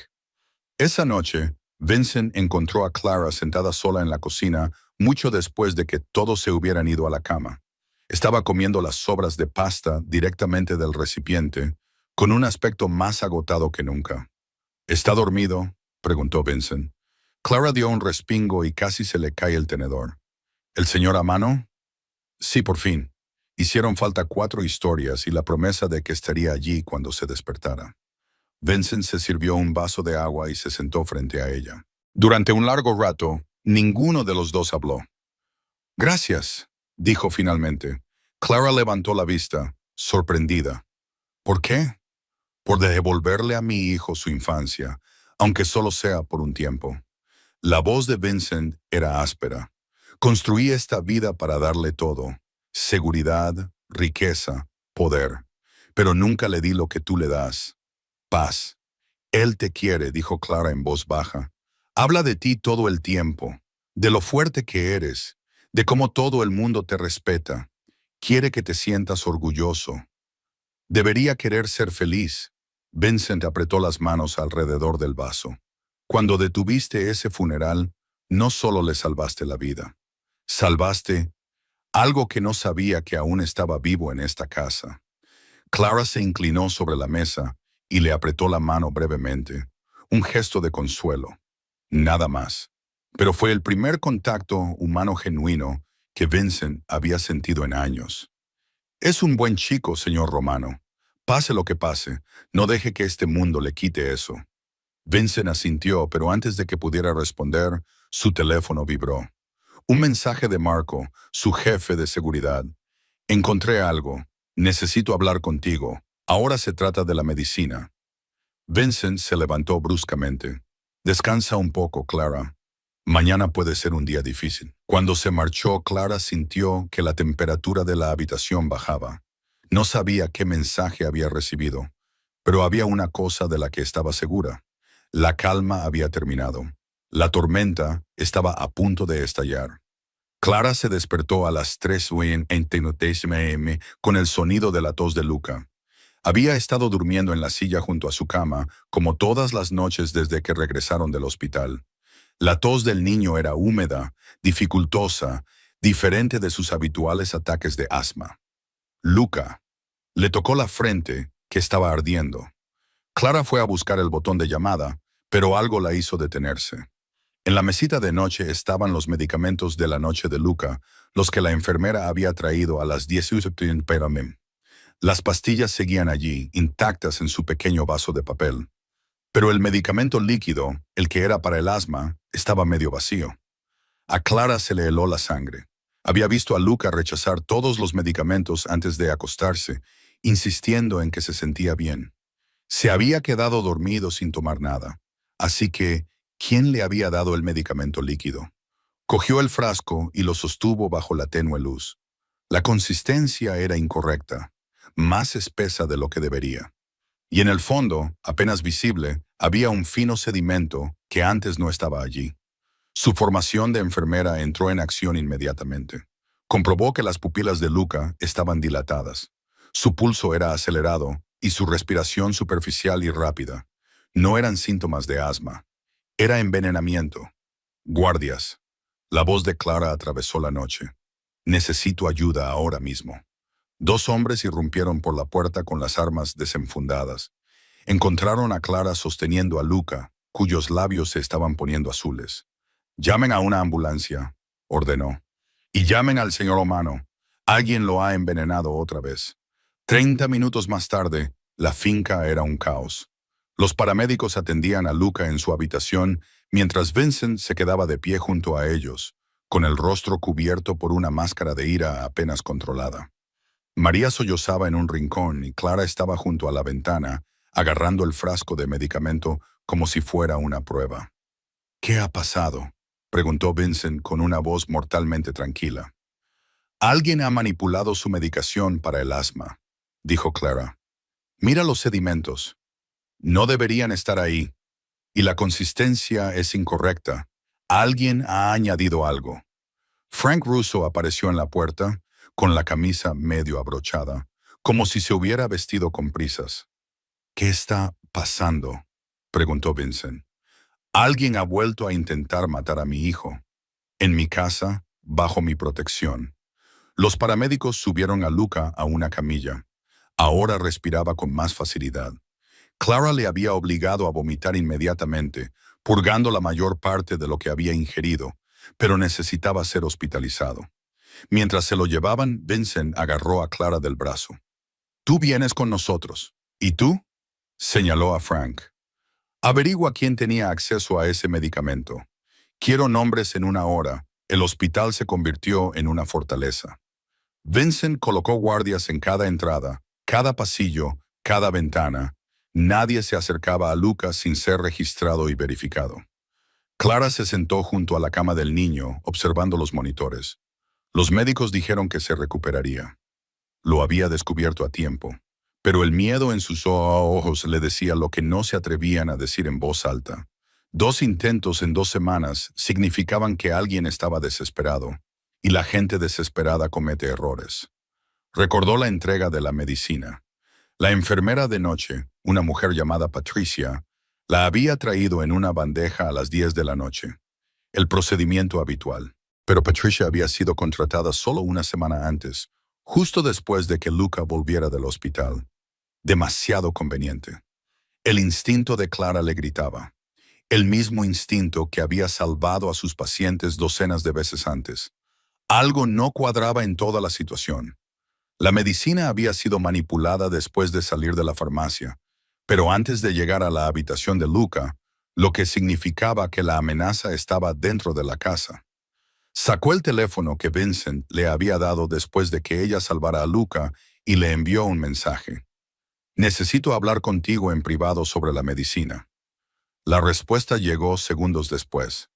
Esa noche, Vincent encontró a Clara sentada sola en la cocina mucho después de que todos se hubieran ido a la cama. Estaba comiendo las sobras de pasta directamente del recipiente, con un aspecto más agotado que nunca. ¿Está dormido?, preguntó Vincent. Clara dio un respingo y casi se le cae el tenedor. ¿El señor a mano? Sí, por fin. Hicieron falta 4 historias y la promesa de que estaría allí cuando se despertara. Vincent se sirvió un vaso de agua y se sentó frente a ella. Durante un largo rato, ninguno de los dos habló. Gracias, dijo finalmente. Clara levantó la vista, sorprendida. ¿Por qué? Por devolverle a mi hijo su infancia, aunque solo sea por un tiempo. La voz de Vincent era áspera. Construí esta vida para darle todo: seguridad, riqueza, poder. Pero nunca le di lo que tú le das: paz. Él te quiere, dijo Clara en voz baja. Habla de ti todo el tiempo, de lo fuerte que eres, de cómo todo el mundo te respeta. Quiere que te sientas orgulloso. Debería querer ser feliz. Vincent apretó las manos alrededor del vaso. Cuando detuviste ese funeral, no solo le salvaste la vida. Salvaste algo que no sabía que aún estaba vivo en esta casa. Clara se inclinó sobre la mesa y le apretó la mano brevemente. Un gesto de consuelo. Nada más. Pero fue el primer contacto humano genuino que Vincent había sentido en años. Es un buen chico, señor Romano. Pase lo que pase, no deje que este mundo le quite eso. Vincent asintió, pero antes de que pudiera responder, su teléfono vibró. Un mensaje de Marco, su jefe de seguridad. Encontré algo. Necesito hablar contigo. Ahora se trata de la medicina. Vincent se levantó bruscamente. Descansa un poco, Clara. Mañana puede ser un día difícil. Cuando se marchó, Clara sintió que la temperatura de la habitación bajaba. No sabía qué mensaje había recibido, pero había una cosa de la que estaba segura. La calma había terminado. La tormenta estaba a punto de estallar. Clara se despertó a las 3:20 am con el sonido de la tos de Luca. Había estado durmiendo en la silla junto a su cama, como todas las noches desde que regresaron del hospital. La tos del niño era húmeda, dificultosa, diferente de sus habituales ataques de asma. Luca le tocó la frente, que estaba ardiendo. Clara fue a buscar el botón de llamada, pero algo la hizo detenerse. En la mesita de noche estaban los medicamentos de la noche de Luca, los que la enfermera había traído a las 10:00 p.m. Las pastillas seguían allí, intactas en su pequeño vaso de papel. Pero el medicamento líquido, el que era para el asma, estaba medio vacío. A Clara se le heló la sangre. Había visto a Luca rechazar todos los medicamentos antes de acostarse, insistiendo en que se sentía bien. Se había quedado dormido sin tomar nada. Así que, ¿quién le había dado el medicamento líquido? Cogió el frasco y lo sostuvo bajo la tenue luz. La consistencia era incorrecta, más espesa de lo que debería. Y en el fondo, apenas visible, había un fino sedimento que antes no estaba allí. Su formación de enfermera entró en acción inmediatamente. Comprobó que las pupilas de Luca estaban dilatadas. Su pulso era acelerado y su respiración superficial y rápida. No eran síntomas de asma. Era envenenamiento. Guardias. La voz de Clara atravesó la noche. Necesito ayuda ahora mismo. 2 hombres irrumpieron por la puerta con las armas desenfundadas. Encontraron a Clara sosteniendo a Luca, cuyos labios se estaban poniendo azules. «Llamen a una ambulancia», ordenó. «Y llamen al señor Romano. Alguien lo ha envenenado otra vez». 30 minutos más tarde, la finca era un caos. Los paramédicos atendían a Luca en su habitación mientras Vincent se quedaba de pie junto a ellos, con el rostro cubierto por una máscara de ira apenas controlada. María sollozaba en un rincón y Clara estaba junto a la ventana, agarrando el frasco de medicamento como si fuera una prueba. «¿Qué ha pasado?», preguntó Vincent con una voz mortalmente tranquila. «Alguien ha manipulado su medicación para el asma», dijo Clara. «Mira los sedimentos. No deberían estar ahí. Y la consistencia es incorrecta. Alguien ha añadido algo». Frank Russo apareció en la puerta, con la camisa medio abrochada, como si se hubiera vestido con prisas. «¿Qué está pasando?», preguntó Vincent. «Alguien ha vuelto a intentar matar a mi hijo. En mi casa, bajo mi protección». Los paramédicos subieron a Luca a una camilla. Ahora respiraba con más facilidad. Clara le había obligado a vomitar inmediatamente, purgando la mayor parte de lo que había ingerido, pero necesitaba ser hospitalizado. Mientras se lo llevaban, Vincent agarró a Clara del brazo. «Tú vienes con nosotros. ¿Y tú?», señaló a Frank. «Averigua quién tenía acceso a ese medicamento. Quiero nombres en una hora». El hospital se convirtió en una fortaleza. Vincent colocó guardias en cada entrada, cada pasillo, cada ventana. Nadie se acercaba a Lucas sin ser registrado y verificado. Clara se sentó junto a la cama del niño, observando los monitores. Los médicos dijeron que se recuperaría. Lo había descubierto a tiempo. pero el miedo en sus ojos le decía lo que no se atrevían a decir en voz alta. 2 intentos en 2 semanas significaban que alguien estaba desesperado, y la gente desesperada comete errores. Recordó la entrega de la medicina. La enfermera de noche, una mujer llamada Patricia, la había traído en una bandeja a las 10 de la noche, el procedimiento habitual. Pero Patricia había sido contratada solo una semana antes, justo después de que Luca volviera del hospital. Demasiado conveniente. El instinto de Clara le gritaba. El mismo instinto que había salvado a sus pacientes docenas de veces antes. Algo no cuadraba en toda la situación. La medicina había sido manipulada después de salir de la farmacia, pero antes de llegar a la habitación de Luca, lo que significaba que la amenaza estaba dentro de la casa. Sacó el teléfono que Vincent le había dado después de que ella salvara a Luca y le envió un mensaje. Necesito hablar contigo en privado sobre la medicina. La respuesta llegó segundos después.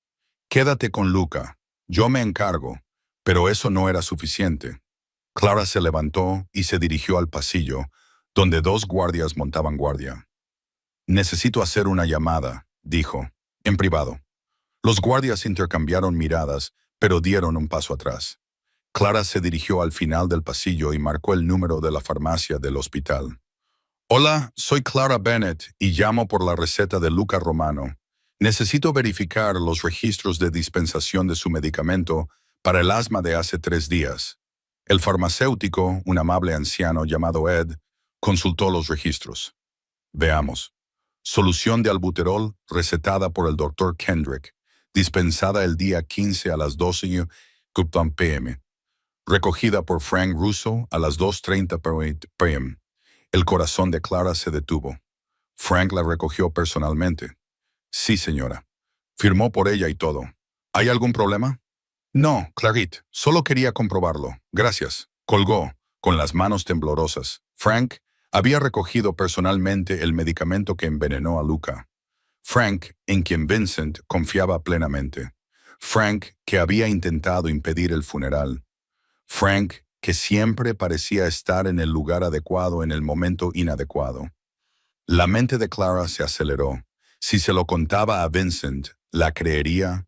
Quédate con Luca, yo me encargo, pero eso no era suficiente. Clara se levantó y se dirigió al pasillo, donde 2 guardias montaban guardia. Necesito hacer una llamada, dijo, en privado. Los guardias intercambiaron miradas, pero dieron un paso atrás. Clara se dirigió al final del pasillo y marcó el número de la farmacia del hospital. Hola, soy Clara Bennett y llamo por la receta de Luca Romano. Necesito verificar los registros de dispensación de su medicamento para el asma de hace 3 días. El farmacéutico, un amable anciano llamado Ed, consultó los registros. Veamos. Solución de albuterol recetada por el Dr. Kendrick, dispensada el día 15 a las 12 p.m. Recogida por Frank Russo a las 2:30 p.m. El corazón de Clara se detuvo. Frank la recogió personalmente. Sí, señora. Firmó por ella y todo. ¿Hay algún problema? No, Clarice, solo quería comprobarlo. Gracias. Colgó, con las manos temblorosas. Frank había recogido personalmente el medicamento que envenenó a Luca. Frank, en quien Vincent confiaba plenamente. Frank, que había intentado impedir el funeral. Frank, que siempre parecía estar en el lugar adecuado en el momento inadecuado. La mente de Clara se aceleró. Si se lo contaba a Vincent, ¿la creería?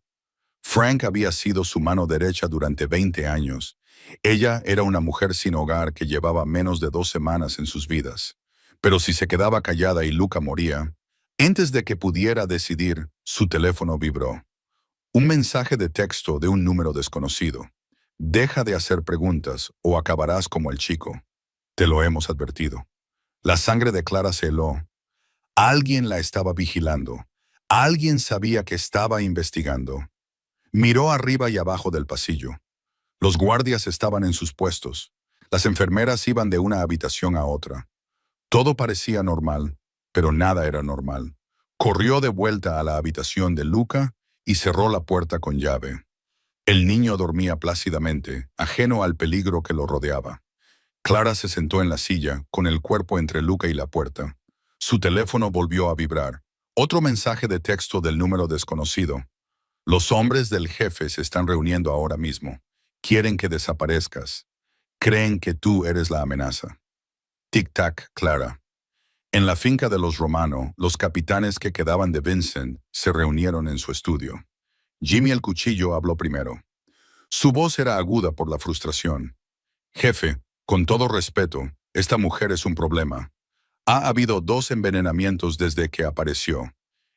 Frank había sido su mano derecha durante 20 años. Ella era una mujer sin hogar que llevaba menos de 2 semanas en sus vidas. Pero si se quedaba callada y Luca moría, antes de que pudiera decidir, su teléfono vibró. Un mensaje de texto de un número desconocido. Deja de hacer preguntas o acabarás como el chico. Te lo hemos advertido. La sangre de Clara se heló. Alguien la estaba vigilando. Alguien sabía que estaba investigando. Miró arriba y abajo del pasillo. Los guardias estaban en sus puestos. Las enfermeras iban de una habitación a otra. Todo parecía normal, pero nada era normal. Corrió de vuelta a la habitación de Luca y cerró la puerta con llave. El niño dormía plácidamente, ajeno al peligro que lo rodeaba. Clara se sentó en la silla, con el cuerpo entre Luca y la puerta. Su teléfono volvió a vibrar. Otro mensaje de texto del número desconocido. Los hombres del jefe se están reuniendo ahora mismo. Quieren que desaparezcas. Creen que tú eres la amenaza. Tic-tac, Clara. En la finca de los Romano, los capitanes que quedaban de Vincent se reunieron en su estudio. Jimmy el Cuchillo habló primero. Su voz era aguda por la frustración. Jefe, con todo respeto, esta mujer es un problema. Ha habido 2 envenenamientos desde que apareció.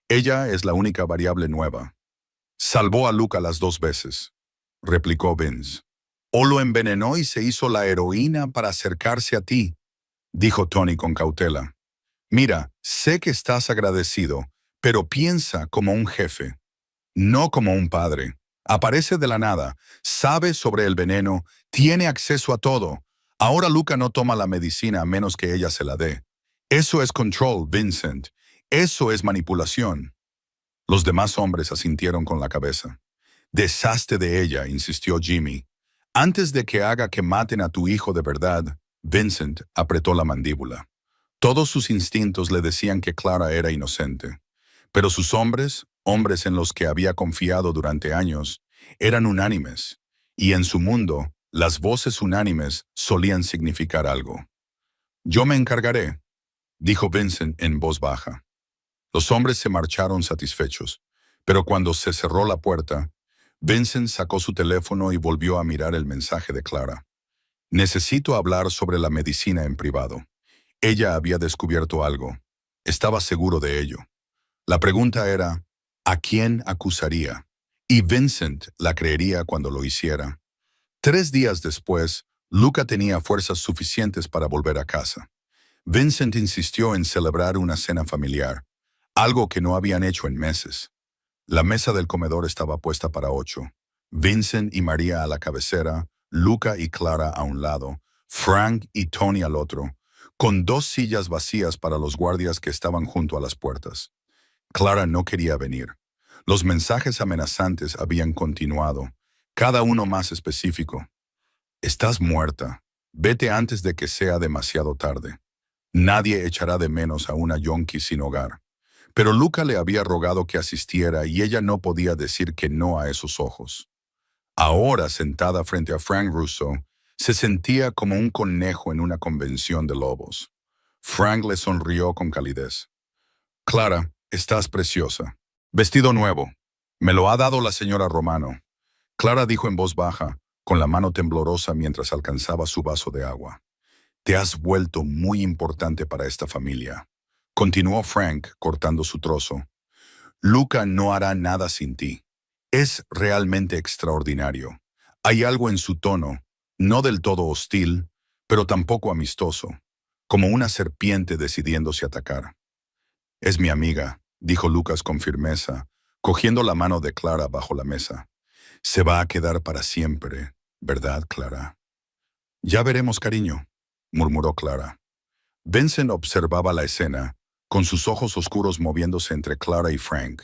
Ella es la única variable nueva. Salvó a Luca las 2 veces, replicó Vince. O lo envenenó y se hizo la heroína para acercarse a ti, dijo Tony con cautela. Mira, sé que estás agradecido, pero piensa como un jefe, no como un padre. Aparece de la nada, sabe sobre el veneno, tiene acceso a todo. Ahora Luca no toma la medicina a menos que ella se la dé. Eso es control, Vincent. Eso es manipulación. Los demás hombres asintieron con la cabeza. Deshazte de ella, insistió Jimmy. Antes de que haga que maten a tu hijo de verdad, Vincent apretó la mandíbula. Todos sus instintos le decían que Clara era inocente. Pero sus hombres, hombres en los que había confiado durante años, eran unánimes. Y en su mundo, las voces unánimes solían significar algo. Yo me encargaré, dijo Vincent en voz baja. Los hombres se marcharon satisfechos, pero cuando se cerró la puerta, Vincent sacó su teléfono y volvió a mirar el mensaje de Clara. Necesito hablar sobre la medicina en privado. Ella había descubierto algo. Estaba seguro de ello. La pregunta era, ¿a quién acusaría? Y Vincent la creería cuando lo hiciera. 3 días después, Luca tenía fuerzas suficientes para volver a casa. Vincent insistió en celebrar una cena familiar, algo que no habían hecho en meses. La mesa del comedor estaba puesta para 8. Vincent y María a la cabecera, Luca y Clara a un lado, Frank y Tony al otro, con 2 sillas vacías para los guardias que estaban junto a las puertas. Clara no quería venir. Los mensajes amenazantes habían continuado, cada uno más específico. Estás muerta. Vete antes de que sea demasiado tarde. Nadie echará de menos a una yonki sin hogar. Pero Luca le había rogado que asistiera y ella no podía decir que no a esos ojos. Ahora, sentada frente a Frank Russo, se sentía como un conejo en una convención de lobos. Frank le sonrió con calidez. Clara, estás preciosa. Vestido nuevo. Me lo ha dado la señora Romano. Clara dijo en voz baja, con la mano temblorosa mientras alcanzaba su vaso de agua. Te has vuelto muy importante para esta familia. Continuó Frank, cortando su trozo. Luca no hará nada sin ti. Es realmente extraordinario. Hay algo en su tono, no del todo hostil, pero tampoco amistoso, como una serpiente decidiéndose atacar. Es mi amiga, dijo Lucas con firmeza, cogiendo la mano de Clara bajo la mesa. Se va a quedar para siempre, ¿verdad, Clara? Ya veremos, cariño, murmuró Clara. Vincent observaba la escena, con sus ojos oscuros moviéndose entre Clara y Frank.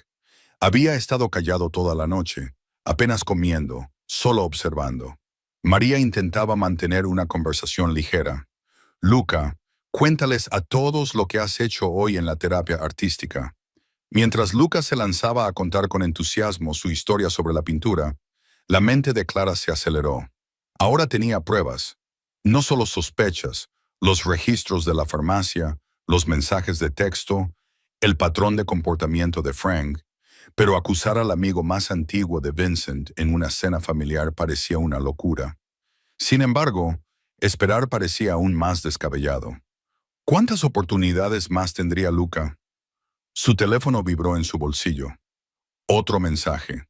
Había estado callado toda la noche, apenas comiendo, solo observando. María intentaba mantener una conversación ligera. Luca, cuéntales a todos lo que has hecho hoy en la terapia artística. Mientras Luca se lanzaba a contar con entusiasmo su historia sobre la pintura, la mente de Clara se aceleró. Ahora tenía pruebas, no solo sospechas, los registros de la farmacia, los mensajes de texto, el patrón de comportamiento de Frank, pero acusar al amigo más antiguo de Vincent en una cena familiar parecía una locura. Sin embargo, esperar parecía aún más descabellado. ¿Cuántas oportunidades más tendría Luca? Su teléfono vibró en su bolsillo. Otro mensaje.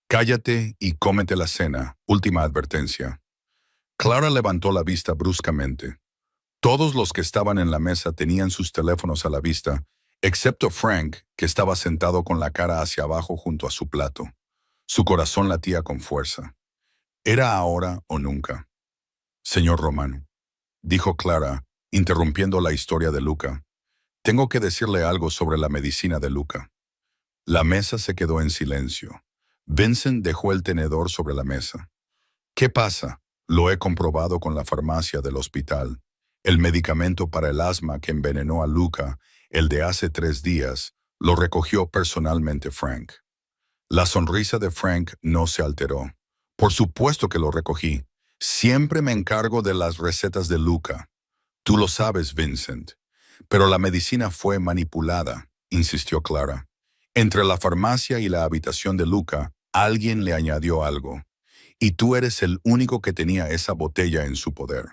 Cállate y cómete la cena, última advertencia. Clara levantó la vista bruscamente. Todos los que estaban en la mesa tenían sus teléfonos a la vista, excepto Frank, que estaba sentado con la cara hacia abajo junto a su plato. Su corazón latía con fuerza. Era ahora o nunca. Señor Romano, dijo Clara, interrumpiendo la historia de Luca. Tengo que decirle algo sobre la medicina de Luca. La mesa se quedó en silencio. Vincent dejó el tenedor sobre la mesa. ¿Qué pasa? Lo he comprobado con la farmacia del hospital. El medicamento para el asma que envenenó a Luca, el de hace 3 días, lo recogió personalmente Frank. La sonrisa de Frank no se alteró. Por supuesto que lo recogí. Siempre me encargo de las recetas de Luca. Tú lo sabes, Vincent. Pero la medicina fue manipulada, insistió Clara. Entre la farmacia y la habitación de Luca, alguien le añadió algo. Y tú eres el único que tenía esa botella en su poder.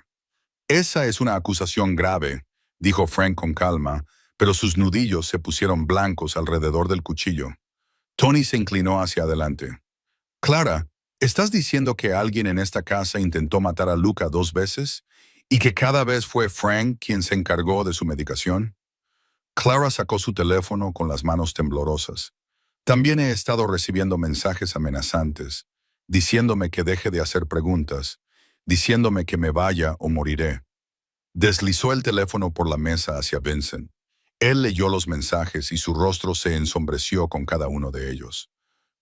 Esa es una acusación grave, dijo Frank con calma, pero sus nudillos se pusieron blancos alrededor del cuchillo. Tony se inclinó hacia adelante. Clara, ¿estás diciendo que alguien en esta casa intentó matar a Luca 2 veces y que cada vez fue Frank quien se encargó de su medicación? Clara sacó su teléfono con las manos temblorosas. También he estado recibiendo mensajes amenazantes, diciéndome que deje de hacer preguntas, diciéndome que me vaya o moriré. Deslizó el teléfono por la mesa hacia Vincent. Él leyó los mensajes y su rostro se ensombreció con cada uno de ellos.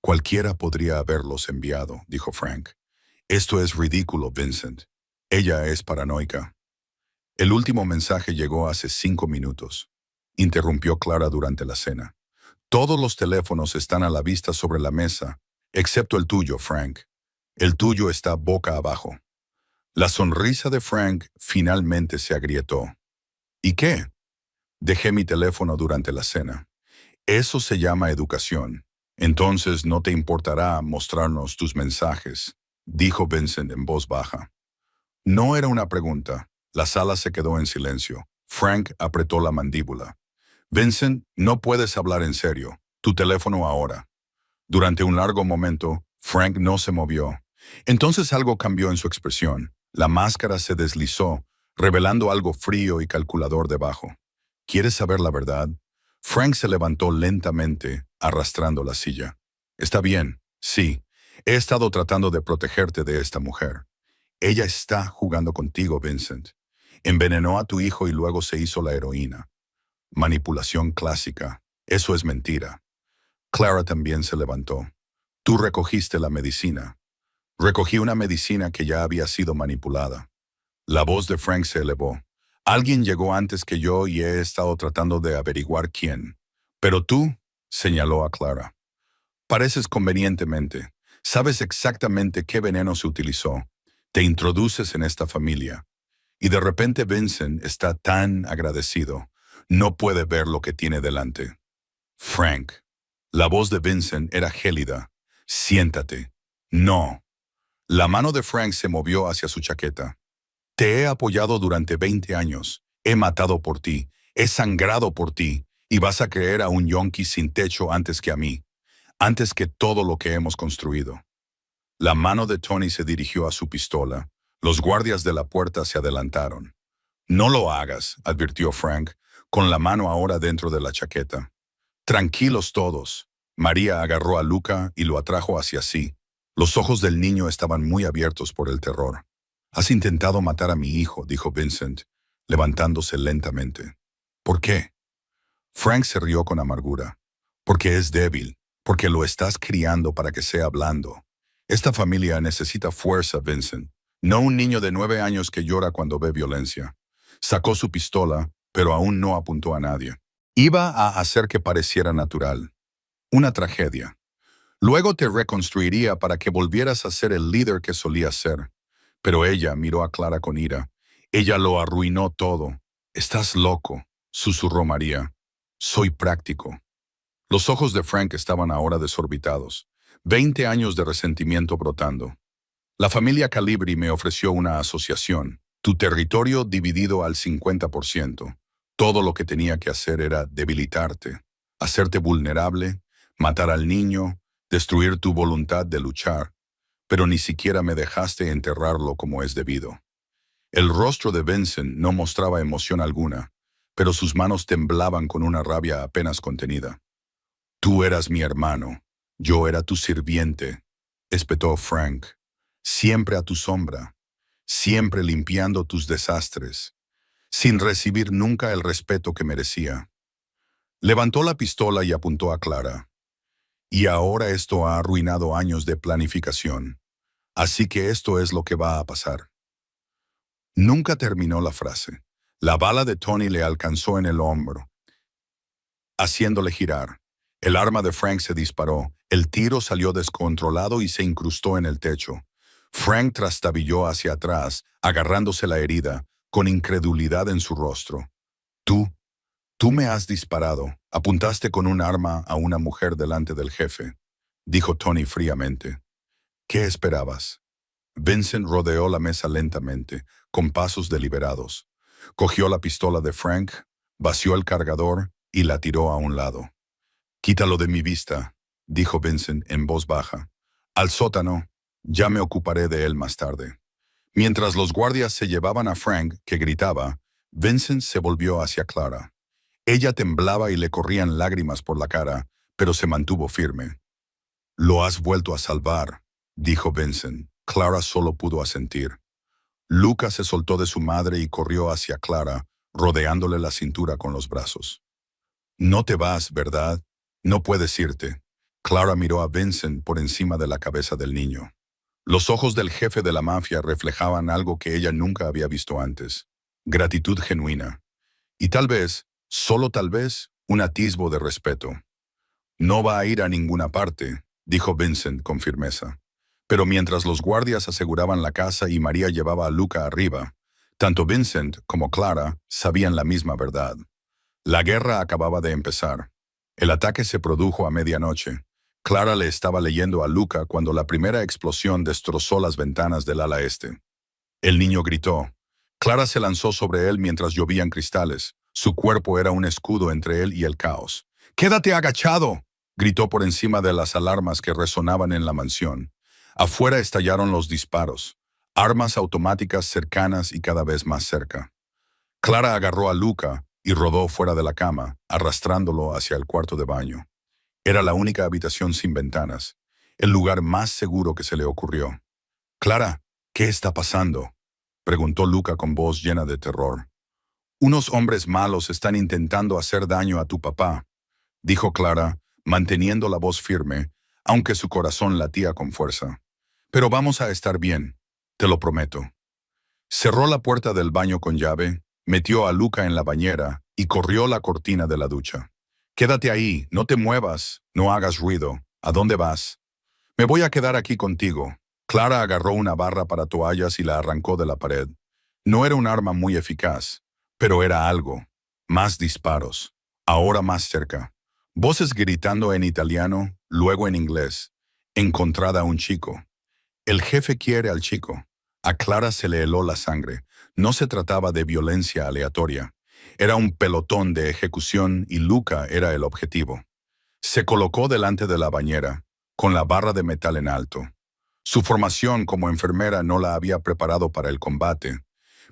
Cualquiera podría haberlos enviado, dijo Frank. Esto es ridículo, Vincent. Ella es paranoica. El último mensaje llegó hace 5 minutos. Interrumpió Clara durante la cena. Todos los teléfonos están a la vista sobre la mesa, excepto el tuyo, Frank. El tuyo está boca abajo. La sonrisa de Frank finalmente se agrietó. ¿Y qué? Dejé mi teléfono durante la cena. Eso se llama educación. Entonces no te importará mostrarnos tus mensajes, dijo Vincent en voz baja. No era una pregunta. La sala se quedó en silencio. Frank apretó la mandíbula. Vincent, no puedes hablar en serio. Tu teléfono ahora. Durante un largo momento, Frank no se movió. Entonces algo cambió en su expresión. La máscara se deslizó, revelando algo frío y calculador debajo. ¿Quieres saber la verdad? Frank se levantó lentamente, arrastrando la silla. Está bien, sí. He estado tratando de protegerte de esta mujer. Ella está jugando contigo, Vincent. Envenenó a tu hijo y luego se hizo la heroína. Manipulación clásica. Eso es mentira. Clara también se levantó. Tú recogiste la medicina. Recogí una medicina que ya había sido manipulada. La voz de Frank se elevó. Alguien llegó antes que yo y he estado tratando de averiguar quién. Pero tú, señaló a Clara. Pareces convenientemente. Sabes exactamente qué veneno se utilizó. Te introduces en esta familia. Y de repente Vincent está tan agradecido. No puede ver lo que tiene delante. Frank. La voz de Vincent era gélida. Siéntate. No. La mano de Frank se movió hacia su chaqueta. Te he apoyado durante 20 años. He matado por ti. He sangrado por ti. Y vas a creer a un yonki sin techo antes que a mí. Antes que todo lo que hemos construido. La mano de Tony se dirigió a su pistola. Los guardias de la puerta se adelantaron. No lo hagas, advirtió Frank, con la mano ahora dentro de la chaqueta. Tranquilos todos. María agarró a Luca y lo atrajo hacia sí. Los ojos del niño estaban muy abiertos por el terror. Has intentado matar a mi hijo, dijo Vincent, levantándose lentamente. ¿Por qué? Frank se rió con amargura. Porque es débil, porque lo estás criando para que sea blando. Esta familia necesita fuerza, Vincent. No un niño de 9 años que llora cuando ve violencia. Sacó su pistola, pero aún no apuntó a nadie. Iba a hacer que pareciera natural. Una tragedia. Luego te reconstruiría para que volvieras a ser el líder que solías ser. Pero ella miró a Clara con ira. Ella lo arruinó todo. Estás loco, susurró María. Soy práctico. Los ojos de Frank estaban ahora desorbitados. 20 años de resentimiento brotando. La familia Calibri me ofreció una asociación. Tu territorio dividido al 50%. Todo lo que tenía que hacer era debilitarte, hacerte vulnerable, matar al niño, destruir tu voluntad de luchar. Pero ni siquiera me dejaste enterrarlo como es debido. El rostro de Vincent no mostraba emoción alguna, pero sus manos temblaban con una rabia apenas contenida. Tú eras mi hermano, yo era tu sirviente, espetó Frank. Siempre a tu sombra, siempre limpiando tus desastres, sin recibir nunca el respeto que merecía. Levantó la pistola y apuntó a Clara. Y ahora esto ha arruinado años de planificación. Así que esto es lo que va a pasar. Nunca terminó la frase. La bala de Tony le alcanzó en el hombro, haciéndole girar. El arma de Frank se disparó. El tiro salió descontrolado y se incrustó en el techo. Frank trastabilló hacia atrás, agarrándose la herida, con incredulidad en su rostro. Tú me has disparado. Apuntaste con un arma a una mujer delante del jefe, dijo Tony fríamente. ¿Qué esperabas? Vincent rodeó la mesa lentamente, con pasos deliberados. Cogió la pistola de Frank, vació el cargador y la tiró a un lado. Quítalo de mi vista, dijo Vincent en voz baja. Al sótano, ya me ocuparé de él más tarde. Mientras los guardias se llevaban a Frank, que gritaba, Vincent se volvió hacia Clara. Ella temblaba y le corrían lágrimas por la cara, pero se mantuvo firme. Lo has vuelto a salvar, dijo Vincent. Clara solo pudo asentir. Luca se soltó de su madre y corrió hacia Clara, rodeándole la cintura con los brazos. No te vas, ¿verdad? No puedes irte. Clara miró a Vincent por encima de la cabeza del niño. Los ojos del jefe de la mafia reflejaban algo que ella nunca había visto antes. Gratitud genuina. Y tal vez, solo tal vez, un atisbo de respeto. No va a ir a ninguna parte, dijo Vincent con firmeza. Pero mientras los guardias aseguraban la casa y María llevaba a Luca arriba, Tanto Vincent como Clara sabían la misma verdad. La guerra acababa de empezar. El ataque se produjo a medianoche. Clara le estaba leyendo a Luca cuando la primera explosión destrozó las ventanas del ala este. El niño gritó. Clara se lanzó sobre él mientras llovían cristales. Su cuerpo era un escudo entre él y el caos. ¡Quédate agachado!, gritó por encima de las alarmas que resonaban en la mansión. Afuera estallaron los disparos. Armas automáticas cercanas y cada vez más cerca. Clara agarró a Luca y rodó fuera de la cama, arrastrándolo hacia el cuarto de baño. Era la única habitación sin ventanas, el lugar más seguro que se le ocurrió. «Clara, ¿qué está pasando?», preguntó Luca con voz llena de terror. «Unos hombres malos están intentando hacer daño a tu papá», dijo Clara, manteniendo la voz firme, aunque su corazón latía con fuerza. «Pero vamos a estar bien, te lo prometo». Cerró la puerta del baño con llave, metió a Luca en la bañera y corrió la cortina de la ducha. «Quédate ahí, no te muevas, no hagas ruido. ¿A dónde vas?». «Me voy a quedar aquí contigo». Clara agarró una barra para toallas y la arrancó de la pared. No era un arma muy eficaz, pero era algo. Más disparos. Ahora más cerca. Voces gritando en italiano, luego en inglés. «Encontrad a un chico». El jefe quiere al chico. A Clara se le heló la sangre. No se trataba de violencia aleatoria. Era un pelotón de ejecución y Luca era el objetivo. Se colocó delante de la bañera, con la barra de metal en alto. Su formación como enfermera no la había preparado para el combate,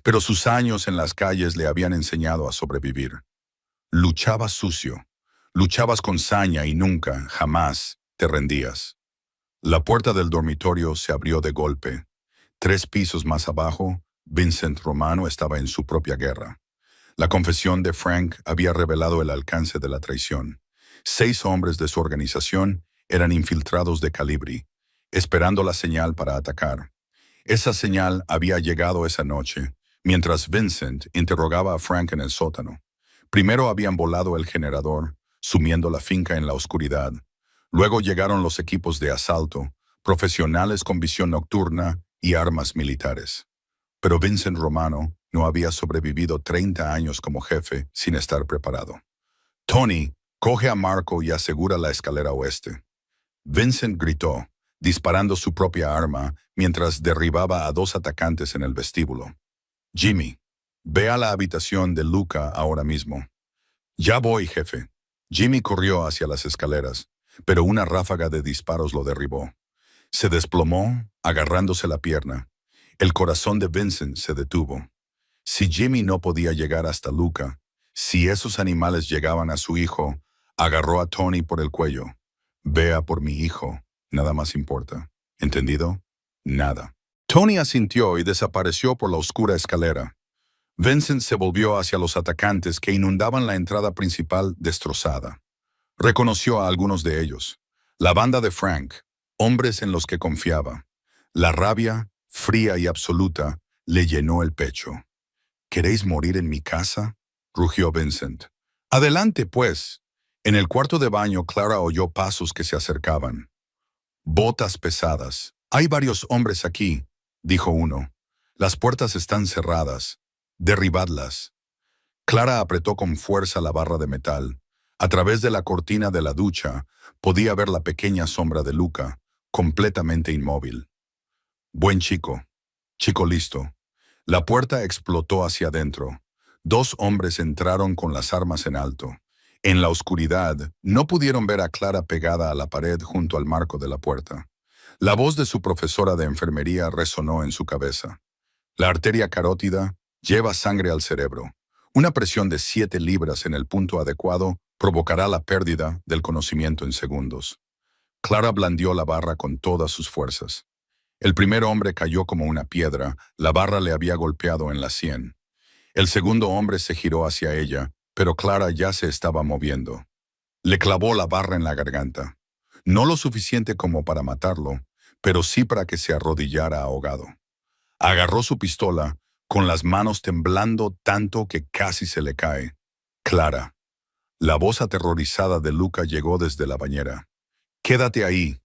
pero sus años en las calles le habían enseñado a sobrevivir. Luchabas sucio, luchabas con saña y nunca, jamás, te rendías. La puerta del dormitorio se abrió de golpe. 3 pisos más abajo, Vincent Romano estaba en su propia guerra. La confesión de Frank había revelado el alcance de la traición. 6 hombres de su organización eran infiltrados de Calibri, esperando la señal para atacar. Esa señal había llegado esa noche, mientras Vincent interrogaba a Frank en el sótano. Primero habían volado el generador, sumiendo la finca en la oscuridad. Luego llegaron los equipos de asalto, profesionales con visión nocturna y armas militares. Pero Vincent Romano no había sobrevivido 30 años como jefe sin estar preparado. «Tony, coge a Marco y asegura la escalera oeste». Vincent gritó, disparando su propia arma mientras derribaba a 2 atacantes en el vestíbulo. «Jimmy, ve a la habitación de Luca ahora mismo». «Ya voy, jefe». Jimmy corrió hacia las escaleras, pero una ráfaga de disparos lo derribó. Se desplomó, agarrándose la pierna. El corazón de Vincent se detuvo. Si Jimmy no podía llegar hasta Luca, si esos animales llegaban a su hijo, agarró a Tony por el cuello. «Vea por mi hijo, nada más importa. ¿Entendido?» «Nada». Tony asintió y desapareció por la oscura escalera. Vincent se volvió hacia los atacantes que inundaban la entrada principal destrozada. Reconoció a algunos de ellos. La banda de Frank, hombres en los que confiaba. La rabia, fría y absoluta, le llenó el pecho. «¿Queréis morir en mi casa?», rugió Vincent. «Adelante, pues». En el cuarto de baño, Clara oyó pasos que se acercaban. «Botas pesadas. Hay varios hombres aquí», dijo uno. «Las puertas están cerradas. Derribadlas». Clara apretó con fuerza la barra de metal. A través de la cortina de la ducha, podía ver la pequeña sombra de Luca, completamente inmóvil. «Buen chico. Chico listo». La puerta explotó hacia adentro. 2 hombres entraron con las armas en alto. En la oscuridad, no pudieron ver a Clara pegada a la pared junto al marco de la puerta. La voz de su profesora de enfermería resonó en su cabeza. «La arteria carótida lleva sangre al cerebro. Una presión de 7 libras en el punto adecuado provocará la pérdida del conocimiento en segundos». Clara blandió la barra con todas sus fuerzas. El primer hombre cayó como una piedra, la barra le había golpeado en la sien. El segundo hombre se giró hacia ella, pero Clara ya se estaba moviendo. Le clavó la barra en la garganta. No lo suficiente como para matarlo, pero sí para que se arrodillara ahogado. Agarró su pistola, con las manos temblando tanto que casi se le cae. «Clara». La voz aterrorizada de Luca llegó desde la bañera. «Quédate ahí».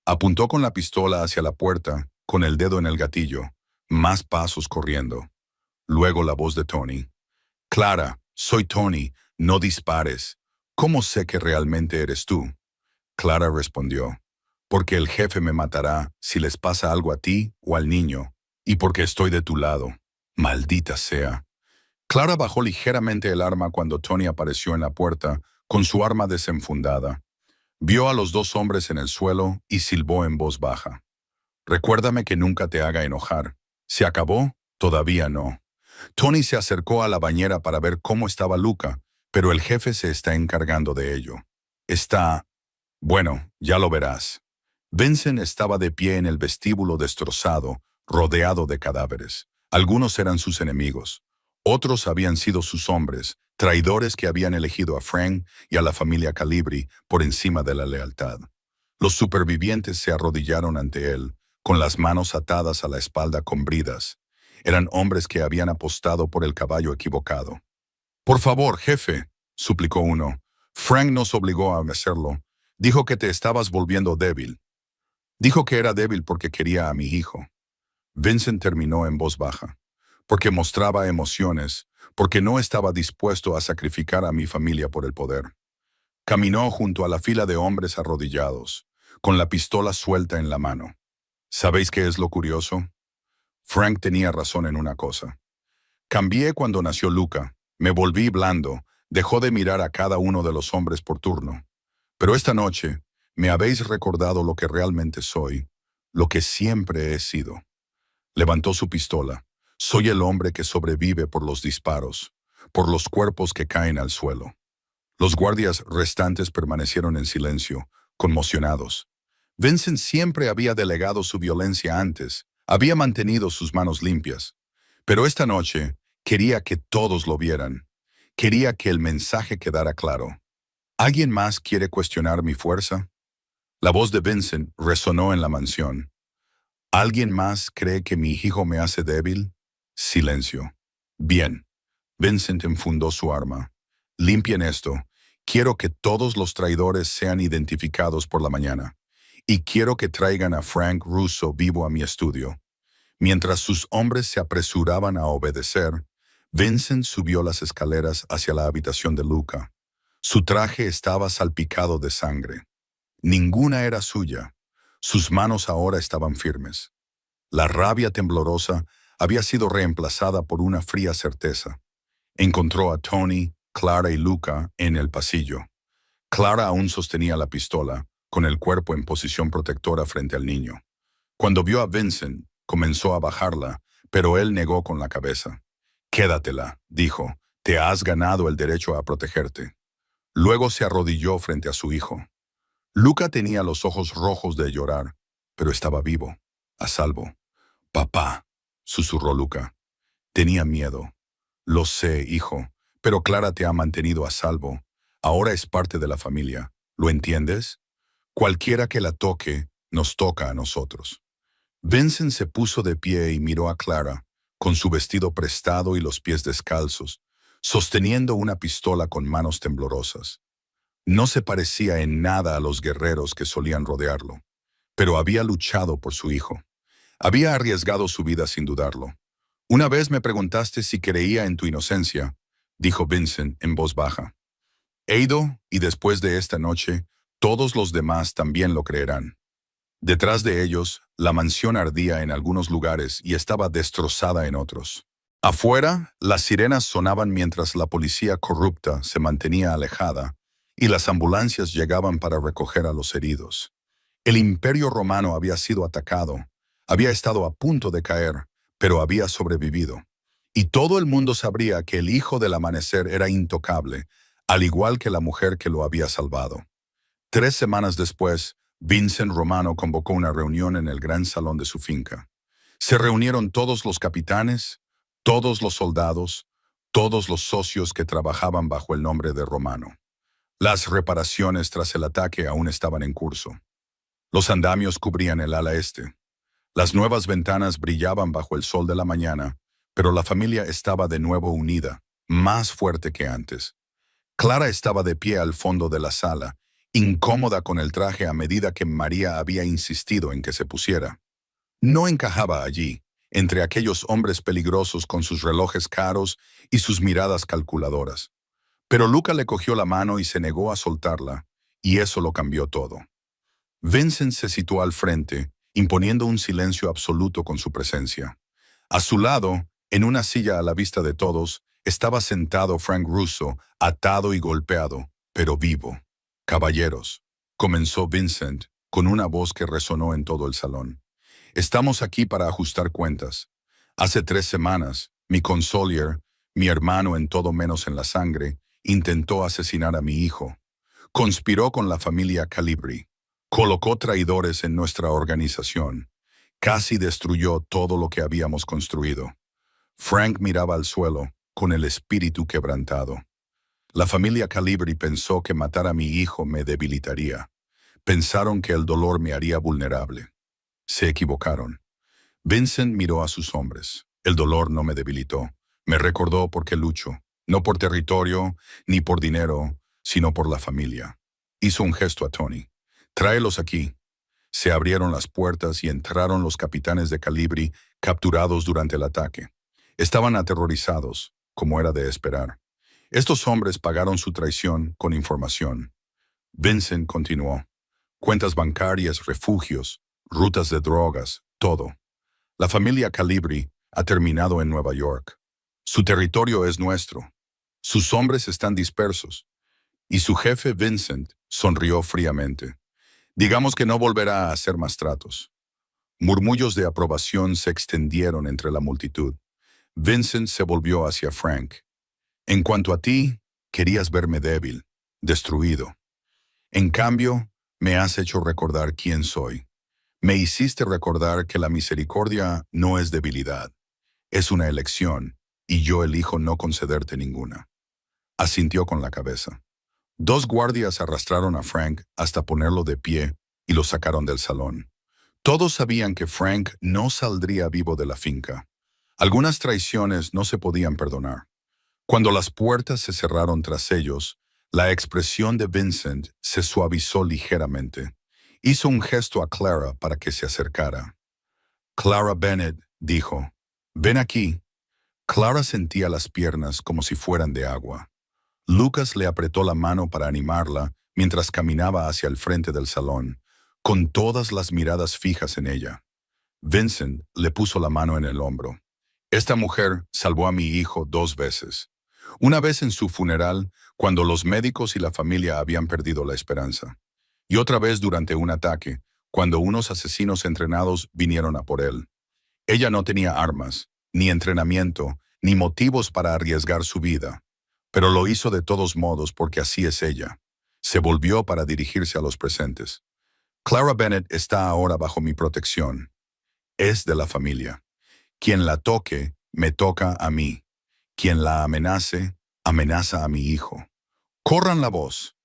Apuntó con la pistola hacia la puerta, con el dedo en el gatillo. Más pasos corriendo. Luego la voz de Tony. Clara, soy Tony, no dispares. ¿Cómo sé que realmente eres tú? Clara respondió, porque el jefe me matará si les pasa algo a ti o al niño, y porque estoy de tu lado. Maldita sea. Clara bajó ligeramente el arma cuando Tony apareció en la puerta con su arma desenfundada. Vio a los dos hombres en el suelo y silbó en voz baja. Recuérdame que nunca te haga enojar. ¿Se acabó? Todavía no. Tony se acercó a la bañera para ver cómo estaba Luca, pero el jefe se está encargando de ello. Está... Bueno, ya lo verás. Vincent estaba de pie en el vestíbulo destrozado, rodeado de cadáveres. Algunos eran sus enemigos. Otros habían sido sus hombres, traidores que habían elegido a Frank y a la familia Calibri por encima de la lealtad. Los supervivientes se arrodillaron ante él, con las manos atadas a la espalda con bridas. Eran hombres que habían apostado por el caballo equivocado. «Por favor, jefe», suplicó uno. «Frank nos obligó a hacerlo. Dijo que te estabas volviendo débil. Dijo que era débil porque quería a mi hijo». Vincent terminó en voz baja. «Porque mostraba emociones, porque no estaba dispuesto a sacrificar a mi familia por el poder». Caminó junto a la fila de hombres arrodillados, con la pistola suelta en la mano. ¿Sabéis qué es lo curioso? Frank tenía razón en una cosa. Cambié cuando nació Luca, me volví blando, dejó de mirar a cada uno de los hombres por turno. Pero esta noche me habéis recordado lo que realmente soy, lo que siempre he sido. Levantó su pistola. Soy el hombre que sobrevive por los disparos, por los cuerpos que caen al suelo. Los guardias restantes permanecieron en silencio, conmocionados. Vincent siempre había delegado su violencia antes, había mantenido sus manos limpias. Pero esta noche quería que todos lo vieran. Quería que el mensaje quedara claro. ¿Alguien más quiere cuestionar mi fuerza? La voz de Vincent resonó en la mansión. ¿Alguien más cree que mi hijo me hace débil? Silencio. Bien. Vincent enfundó su arma. Limpien esto. Quiero que todos los traidores sean identificados por la mañana. Y quiero que traigan a Frank Russo vivo a mi estudio. Mientras sus hombres se apresuraban a obedecer, Vincent subió las escaleras hacia la habitación de Luca. Su traje estaba salpicado de sangre. Ninguna era suya. Sus manos ahora estaban firmes. La rabia temblorosa había sido reemplazada por una fría certeza. Encontró a Tony, Clara y Luca en el pasillo. Clara aún sostenía la pistola, con el cuerpo en posición protectora frente al niño. Cuando vio a Vincent, comenzó a bajarla, pero él negó con la cabeza. «Quédatela», dijo, «te has ganado el derecho a protegerte». Luego se arrodilló frente a su hijo. Luca tenía los ojos rojos de llorar, pero estaba vivo, a salvo. «Papá», susurró Luca. «Tenía miedo». «Lo sé, hijo, pero Clara te ha mantenido a salvo. Ahora es parte de la familia. ¿Lo entiendes? Cualquiera que la toque, nos toca a nosotros». Vincent se puso de pie y miró a Clara, con su vestido prestado y los pies descalzos, sosteniendo una pistola con manos temblorosas. No se parecía en nada a los guerreros que solían rodearlo, pero había luchado por su hijo. Había arriesgado su vida sin dudarlo. «Una vez me preguntaste si creía en tu inocencia», dijo Vincent en voz baja. «He ido, y después de esta noche, todos los demás también lo creerán». Detrás de ellos, la mansión ardía en algunos lugares y estaba destrozada en otros. Afuera, las sirenas sonaban mientras la policía corrupta se mantenía alejada y las ambulancias llegaban para recoger a los heridos. El Imperio Romano había sido atacado, había estado a punto de caer, pero había sobrevivido. Y todo el mundo sabría que el hijo del amanecer era intocable, al igual que la mujer que lo había salvado. 3 semanas después, Vincent Romano convocó una reunión en el gran salón de su finca. Se reunieron todos los capitanes, todos los soldados, todos los socios que trabajaban bajo el nombre de Romano. Las reparaciones tras el ataque aún estaban en curso. Los andamios cubrían el ala este. Las nuevas ventanas brillaban bajo el sol de la mañana, pero la familia estaba de nuevo unida, más fuerte que antes. Clara estaba de pie al fondo de la sala, incómoda con el traje a medida que María había insistido en que se pusiera. No encajaba allí, entre aquellos hombres peligrosos con sus relojes caros y sus miradas calculadoras. Pero Luca le cogió la mano y se negó a soltarla, y eso lo cambió todo. Vincent se situó al frente, imponiendo un silencio absoluto con su presencia. A su lado, en una silla a la vista de todos, estaba sentado Frank Russo, atado y golpeado, pero vivo. «Caballeros», comenzó Vincent, con una voz que resonó en todo el salón. «Estamos aquí para ajustar cuentas. Hace 3 semanas, mi consolier, mi hermano en todo menos en la sangre, intentó asesinar a mi hijo. Conspiró con la familia Calibri. Colocó traidores en nuestra organización. Casi destruyó todo lo que habíamos construido». Frank miraba al suelo, con el espíritu quebrantado. La familia Calibri pensó que matar a mi hijo me debilitaría. Pensaron que el dolor me haría vulnerable. Se equivocaron. Vincent miró a sus hombres. El dolor no me debilitó. Me recordó por qué lucho. No por territorio, ni por dinero, sino por la familia. Hizo un gesto a Tony. «Tráelos aquí». Se abrieron las puertas y entraron los capitanes de Calibri capturados durante el ataque. Estaban aterrorizados, como era de esperar. Estos hombres pagaron su traición con información. Vincent continuó. Cuentas bancarias, refugios, rutas de drogas, todo. La familia Calibri ha terminado en Nueva York. Su territorio es nuestro. Sus hombres están dispersos. Y su jefe Vincent sonrió fríamente. Digamos que no volverá a hacer más tratos. Murmullos de aprobación se extendieron entre la multitud. Vincent se volvió hacia Frank. «En cuanto a ti, querías verme débil, destruido. En cambio, me has hecho recordar quién soy. Me hiciste recordar que la misericordia no es debilidad, es una elección, y yo elijo no concederte ninguna». Asintió con la cabeza. 2 guardias arrastraron a Frank hasta ponerlo de pie y lo sacaron del salón. Todos sabían que Frank no saldría vivo de la finca. Algunas traiciones no se podían perdonar. Cuando las puertas se cerraron tras ellos, la expresión de Vincent se suavizó ligeramente. Hizo un gesto a Clara para que se acercara. «Clara Bennett», dijo, «ven aquí». Clara sentía las piernas como si fueran de agua. Lucas le apretó la mano para animarla mientras caminaba hacia el frente del salón, con todas las miradas fijas en ella. Vincent le puso la mano en el hombro. «Esta mujer salvó a mi hijo 2 veces. Una vez en su funeral, cuando los médicos y la familia habían perdido la esperanza. Y otra vez durante un ataque, cuando unos asesinos entrenados vinieron a por él. Ella no tenía armas, ni entrenamiento, ni motivos para arriesgar su vida. Pero lo hizo de todos modos porque así es ella». Se volvió para dirigirse a los presentes. «Clara Bennett está ahora bajo mi protección. Es de la familia. Quien la toque, me toca a mí. Quien la amenace, amenaza a mi hijo. Corran la voz.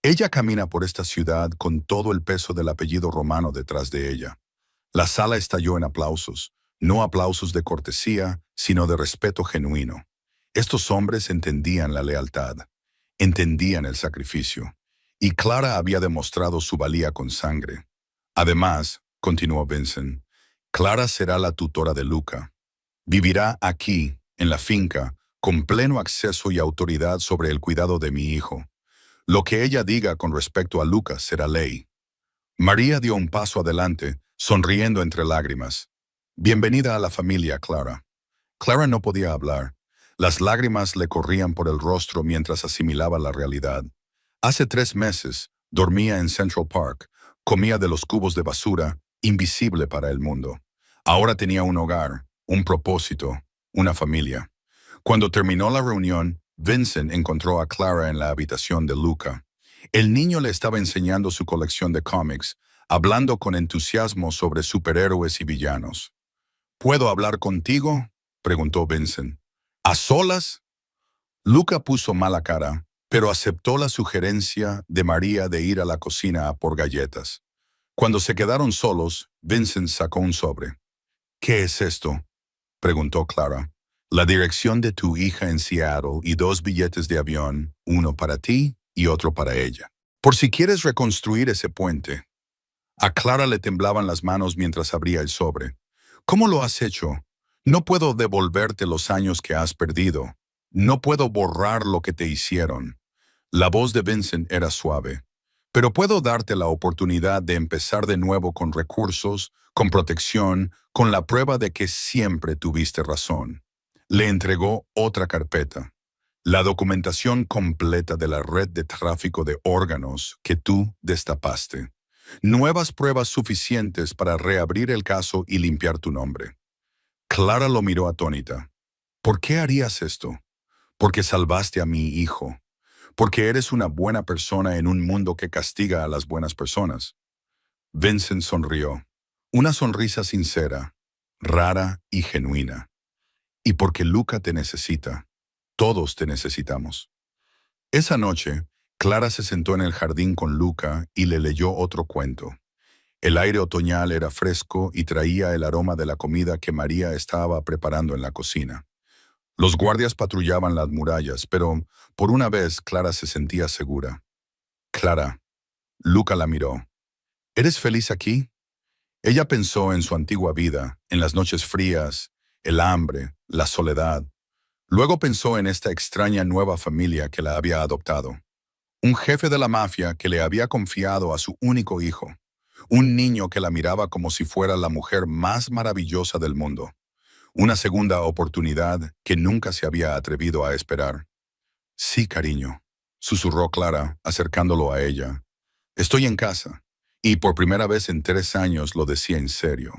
Ella camina por esta ciudad con todo el peso del apellido romano detrás de ella». La sala estalló en aplausos, no aplausos de cortesía, sino de respeto genuino. Estos hombres entendían la lealtad, entendían el sacrificio, y Clara había demostrado su valía con sangre. «Además», continuó Vincent, «Clara será la tutora de Luca. Vivirá aquí, en la finca, con pleno acceso y autoridad sobre el cuidado de mi hijo. Lo que ella diga con respecto a Luca será ley». María dio un paso adelante, sonriendo entre lágrimas. «Bienvenida a la familia, Clara». Clara no podía hablar. Las lágrimas le corrían por el rostro mientras asimilaba la realidad. Hace 3 meses, dormía en Central Park, comía de los cubos de basura, invisible para el mundo. Ahora tenía un hogar, un propósito, una familia. Cuando terminó la reunión, Vincent encontró a Clara en la habitación de Luca. El niño le estaba enseñando su colección de cómics, hablando con entusiasmo sobre superhéroes y villanos. «¿Puedo hablar contigo?», preguntó Vincent. «¿A solas?». Luca puso mala cara, pero aceptó la sugerencia de María de ir a la cocina a por galletas. Cuando se quedaron solos, Vincent sacó un sobre. «¿Qué es esto?», preguntó Clara. «La dirección de tu hija en Seattle y 2 billetes de avión, uno para ti y otro para ella. Por si quieres reconstruir ese puente». A Clara le temblaban las manos mientras abría el sobre. «¿Cómo lo has hecho?». No puedo devolverte los años que has perdido. No puedo borrar lo que te hicieron. La voz de Vincent era suave. Pero puedo darte la oportunidad de empezar de nuevo con recursos, con protección, con la prueba de que siempre tuviste razón. Le entregó otra carpeta. La documentación completa de la red de tráfico de órganos que tú destapaste. Nuevas pruebas suficientes para reabrir el caso y limpiar tu nombre. Clara lo miró atónita. ¿Por qué harías esto? Porque salvaste a mi hijo. Porque eres una buena persona en un mundo que castiga a las buenas personas. Vincent sonrió. Una sonrisa sincera, rara y genuina. Y porque Luca te necesita. Todos te necesitamos. Esa noche, Clara se sentó en el jardín con Luca y le leyó otro cuento. El aire otoñal era fresco y traía el aroma de la comida que María estaba preparando en la cocina. Los guardias patrullaban las murallas, pero por una vez Clara se sentía segura. Clara, Luca la miró. ¿Eres feliz aquí? Ella pensó en su antigua vida, en las noches frías, el hambre, la soledad. Luego pensó en esta extraña nueva familia que la había adoptado. Un jefe de la mafia que le había confiado a su único hijo. Un niño que la miraba como si fuera la mujer más maravillosa del mundo. Una segunda oportunidad que nunca se había atrevido a esperar. Sí, cariño, susurró Clara, acercándolo a ella. Estoy en casa. Y por primera vez en 3 años lo decía en serio.